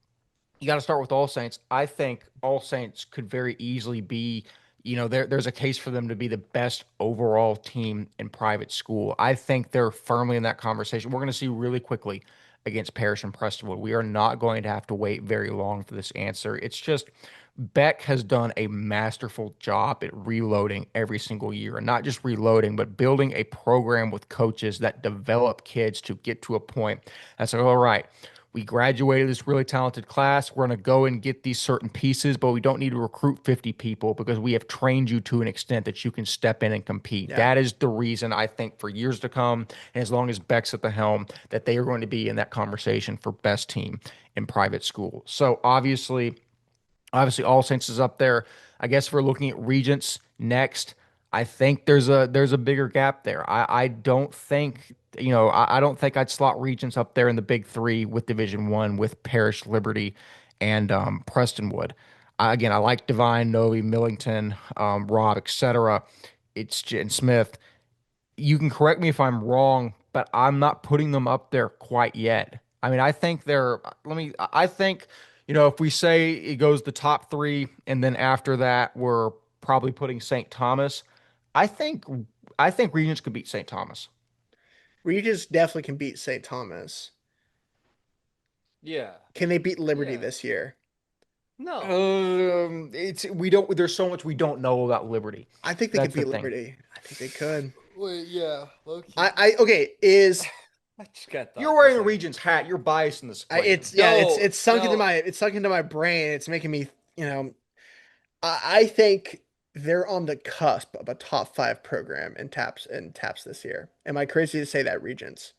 you got to start with All Saints. I think All Saints could very easily be, there's a case for them to be the best overall team in private school. I think they're firmly in that conversation. We're going to see really quickly against Parrish and Prestonwood. We are not going to have to wait very long for this answer. It's just Beck has done a masterful job at reloading every single year, and not just reloading, but building a program with coaches that develop kids to get to a point that's like, all right, we graduated this really talented class. We're going to go and get these certain pieces, but we don't need to recruit 50 people because we have trained you to an extent that you can step in and compete. Yeah. That is the reason I think for years to come, and as long as Beck's at the helm, that they are going to be in that conversation for best team in private school. So obviously All Saints is up there. I guess if we're looking at Regents next, I think there's a bigger gap there. I don't think I don't think I'd slot Regents up there in the big three with Division One with Parish, Liberty, and Prestonwood. Again, I like Divine, Novi, Millington, Rob, etc. And Smith. You can correct me if I'm wrong, but I'm not putting them up there quite yet. I mean, I think they're, let me, I think, if we say it goes the top three, and then after that, we're probably putting St. Thomas. I think, I think Regents could beat St. Thomas. Regis definitely can beat St. Thomas. Yeah. Can they beat Liberty Yeah. this year? No. We don't, there's so much we don't know about Liberty. I think they could That's the beat thing. Liberty. I think they could. Wait, yeah. Low key. Okay, is I just got You're thought for a wearing a second. Regents hat. You're biased in this equation. it's yeah, No, it's sunk into no. my brain. It's making me, I think they're on the cusp of a top five program in taps this year. Am I crazy to say that, Regents?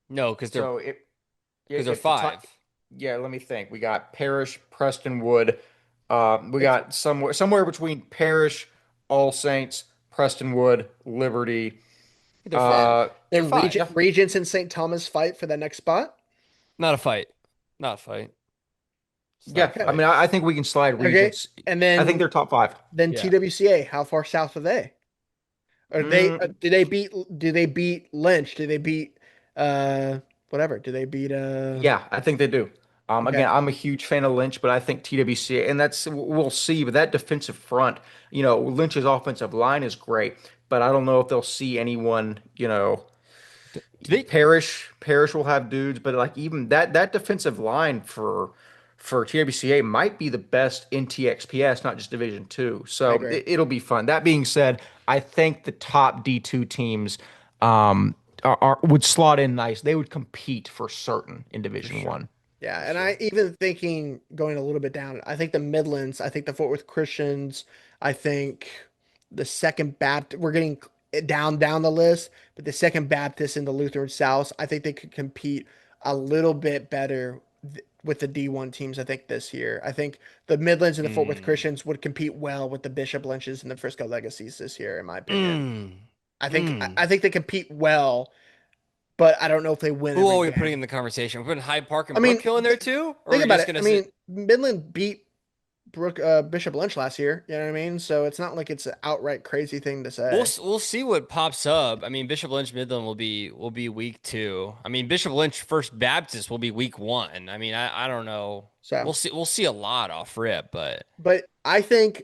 No, So it, because they're if the five. top, yeah, let me think. We got Parrish, Prestonwood. We It's got somewhere between Parrish, All Saints, Prestonwood, Liberty. They're five. Uh, They're then five. yeah, Regents and St. Thomas fight for that next spot. Not a fight. Not a fight. It's not a yeah. I Okay. fight. mean, I think we can slide Okay. Regents. And I think then they're top five. then Yeah. TWCA, how far south are they? Are they Mm, do they beat Lynch? Do they beat uh whatever? Do they beat yeah, I think they do. Again, okay. I'm a huge fan of Lynch, but I think TWC, and that's we'll see. But that defensive front, Lynch's offensive line is great, but I don't know if they'll see anyone. Do they? Parrish will have dudes, but like even that defensive line for TWCA might be the best in TXPS, not just Division Two. I So agree. it'll be fun. That being said, I think the top D2 teams would slot in nice. They would compete for certain in For Division sure. One. Yeah, for and I sure. even thinking going a little bit down, I think the Midlands, I think the Fort Worth Christians, I think the Second Baptist, we're getting down the list, but the Second Baptist and the Lutheran South, I think they could compete a little bit better with the D1 teams, I think, this year. I think the Midlands and the Fort Worth Mm. Christians would compete well with the Bishop Lynches and the Frisco Legacies this year, in my opinion. Mm. I think Mm. I think they compete well, but I don't know if they win Who every are we putting in game. the conversation? We're putting Hyde Park I and Brook mean, Hill in there too, or are think we about just it. I gonna say mean, Midland beat Bishop Lynch last year. You know what I mean? So it's not like it's an outright crazy thing to say. we'll see what pops up? I mean, Bishop Lynch Midland will be week 2. I mean, Bishop Lynch First Baptist will be week 1. I mean, I don't know. So, We'll see a lot off rip, but but I think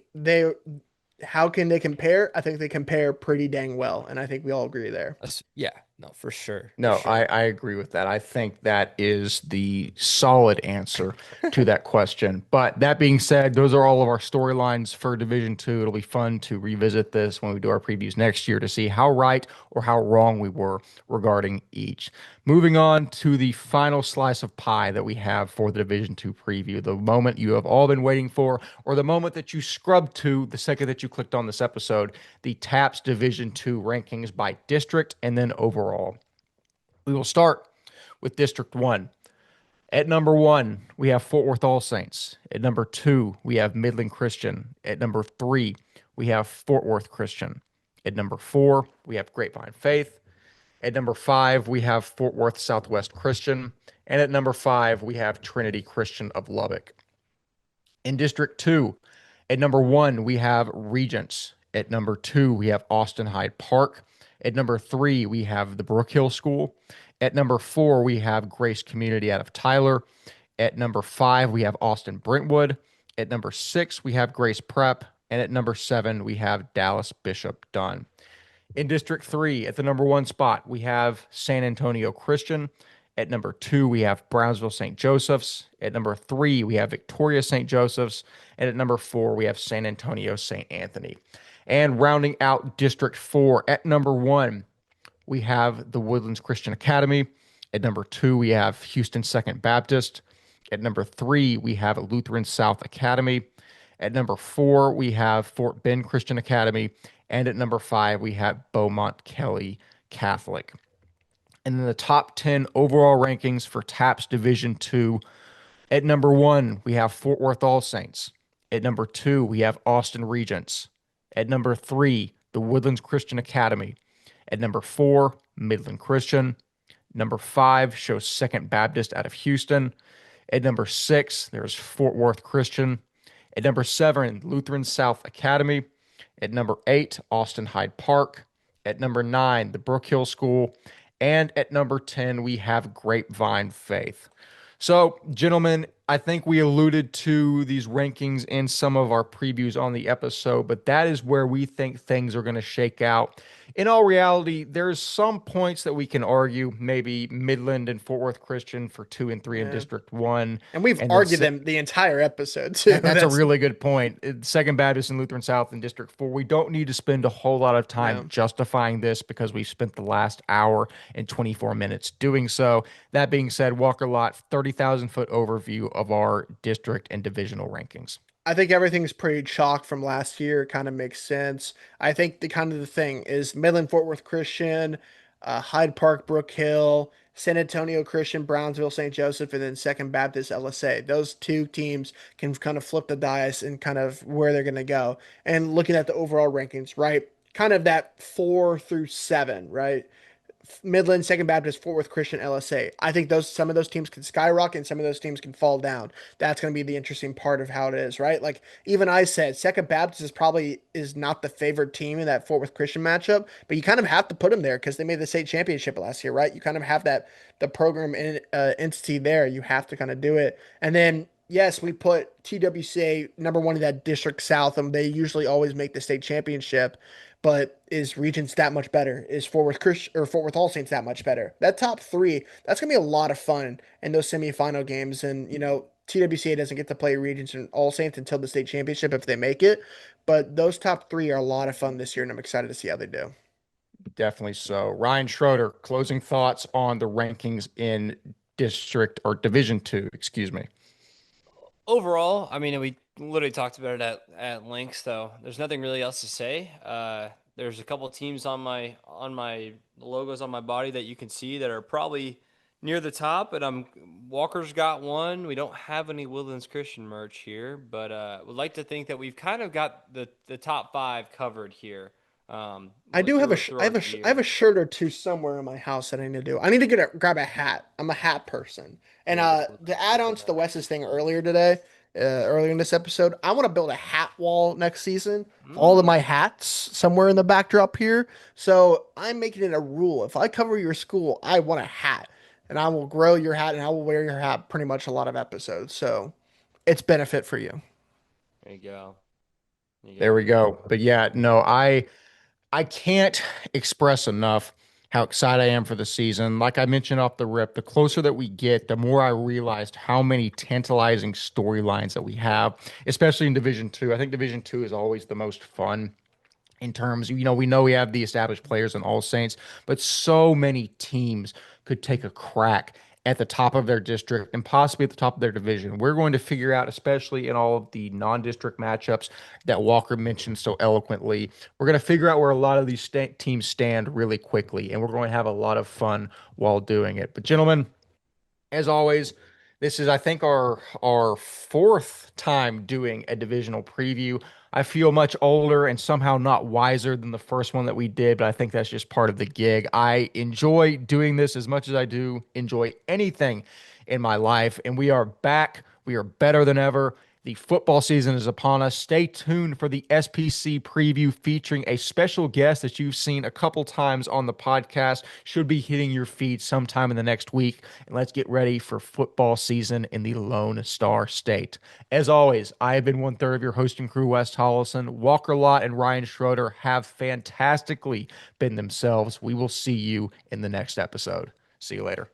how can they compare? I think they compare pretty dang well, and I think we all agree there. yeah, no, for sure, for No, sure. I agree with that. I think that is the solid answer to that question. But that being said, those are all of our storylines for Division Two. It'll be fun to revisit this when we do our previews next year to see how right or how wrong we were regarding each. Moving on to the final slice of pie that we have for the Division Two preview, the moment you have all been waiting for, or the moment that you scrubbed to the second that you clicked on this episode, the TAPPS Division Two rankings by district and then overall. We will start with District 1. At number 1, we have Fort Worth All Saints. At number 2, we have Midland Christian. At number 3, we have Fort Worth Christian. At number 4, we have Grapevine Faith. At number 5, we have Fort Worth Southwest Christian. And at number 5, we have Trinity Christian of Lubbock. In District 2, at number 1, we have Regents. At number 2, we have Austin Hyde Park. At number 3, we have the Brook Hill School. At number 4, we have Grace Community out of Tyler. At number 5, we have Austin Brentwood. At number 6, we have Grace Prep. And at number 7, we have Dallas Bishop Dunn. In District 3, at the number 1 spot, we have San Antonio Christian. At number 2, we have Brownsville St. Joseph's. At number 3, we have Victoria St. Joseph's. And at number 4, we have San Antonio St. Anthony. And rounding out District 4, at number 1, we have the Woodlands Christian Academy. At number 2, we have Houston Second Baptist. At number 3, we have Lutheran South Academy. At number 4, we have Fort Bend Christian Academy. And at number 5, we have Beaumont Kelly Catholic. And then the top 10 overall rankings for TAPPS Division 2. At number 1, we have Fort Worth All Saints. At number 2, we have Austin Regents. At number 3, the Woodlands Christian Academy. At number 4, Midland Christian. Number 5 shows Second Baptist out of Houston. At number 6, there's Fort Worth Christian. At number 7, Lutheran South Academy. At number 8, Austin Hyde Park. At number 9, the Brook Hill School. And at number 10, we have Grapevine Faith. So, gentlemen, I think we alluded to these rankings in some of our previews on the episode, but that is where we think things are going to shake out. In all reality, there's some points that we can argue, maybe Midland and Fort Worth Christian for 2 and 3 in Yeah. District 1, And we've and then argued them the entire episode too. that's a really good point. Second Baptist and Lutheran South in District 4. We don't need to spend a whole lot of time No. justifying this because we spent the last hour and 24 minutes doing so. That being said, Walker Lott, 30,000-foot overview of our district and divisional rankings. I think everything's pretty chalk from last year. It kind of makes sense. I think the thing is Midland Fort Worth Christian, Hyde Park Brook Hill, San Antonio Christian, Brownsville St. Joseph, and then Second Baptist LSA. Those two teams can kind of flip the dice and kind of where they're going to go. And looking at the overall rankings, right? Kind of that 4 through 7, right? Midland, Second Baptist, Fort Worth Christian, LSA. I think some of those teams can skyrocket and some of those teams can fall down. That's going to be the interesting part of how it is, right? Like even I said, Second Baptist is not the favored team in that Fort Worth Christian matchup, but you kind of have to put them there because they made the state championship last year, right? You kind of have the program entity there. You have to kind of do it, and then. Yes, we put TWCA number 1 in that district south, and they usually always make the state championship. But is Regents that much better? Is Fort Worth Christian or Fort Worth All Saints that much better? That top 3, that's gonna be a lot of fun in those semifinal games. And TWCA doesn't get to play Regents and All Saints until the state championship if they make it. But those top 3 are a lot of fun this year, and I'm excited to see how they do. Definitely so. Ryan Schroeder, closing thoughts on the rankings in district or Division two, excuse me. Overall, I mean, we literally talked about it at length, so there's nothing really else to say. There's a couple teams on my logos on my body that you can see that are probably near the top, and Walker's got one. We don't have any Woodlands Christian merch here, but would like to think that we've kind of got the top five covered here. I do have Throughout the I have year. a shirt or two somewhere in my house that I need to do. I need to grab a hat. I'm a hat person. And Yeah, to add on to the Wes's thing earlier today, earlier in this episode, I want to build a hat wall next season. All of my hats somewhere in the backdrop here. So I'm making it a rule. If I cover your school, I want a hat. And I will grow your hat and I will wear your hat pretty much a lot of episodes. So it's benefit for you. There you go. There you There go. we go. But yeah, no, I can't express enough how excited I am for the season. Like I mentioned off the rip, the closer that we get, the more I realized how many tantalizing storylines that we have, especially in Division Two. I think Division Two is always the most fun in terms, we know we have the established players in All Saints, but so many teams could take a crack at the top of their district and possibly at the top of their division. We're going to figure out, especially in all of the non-district matchups that Walker mentioned so eloquently, we're going to figure out where a lot of these teams stand really quickly, and we're going to have a lot of fun while doing it. But gentlemen, as always, this is, I think, our fourth time doing a divisional preview. I feel much older and somehow not wiser than the first one that we did, but I think that's just part of the gig. I enjoy doing this as much as I do enjoy anything in my life, and we are back. We are better than ever. The football season is upon us. Stay tuned for the SPC preview featuring a special guest that you've seen a couple times on the podcast. Should be hitting your feed sometime in the next week. And let's get ready for football season in the Lone Star State. As always, I have been one third of your hosting crew, Wes Tolleson. Walker Lott and Ryan Schroeder have fantastically been themselves. We will see you in the next episode. See you later.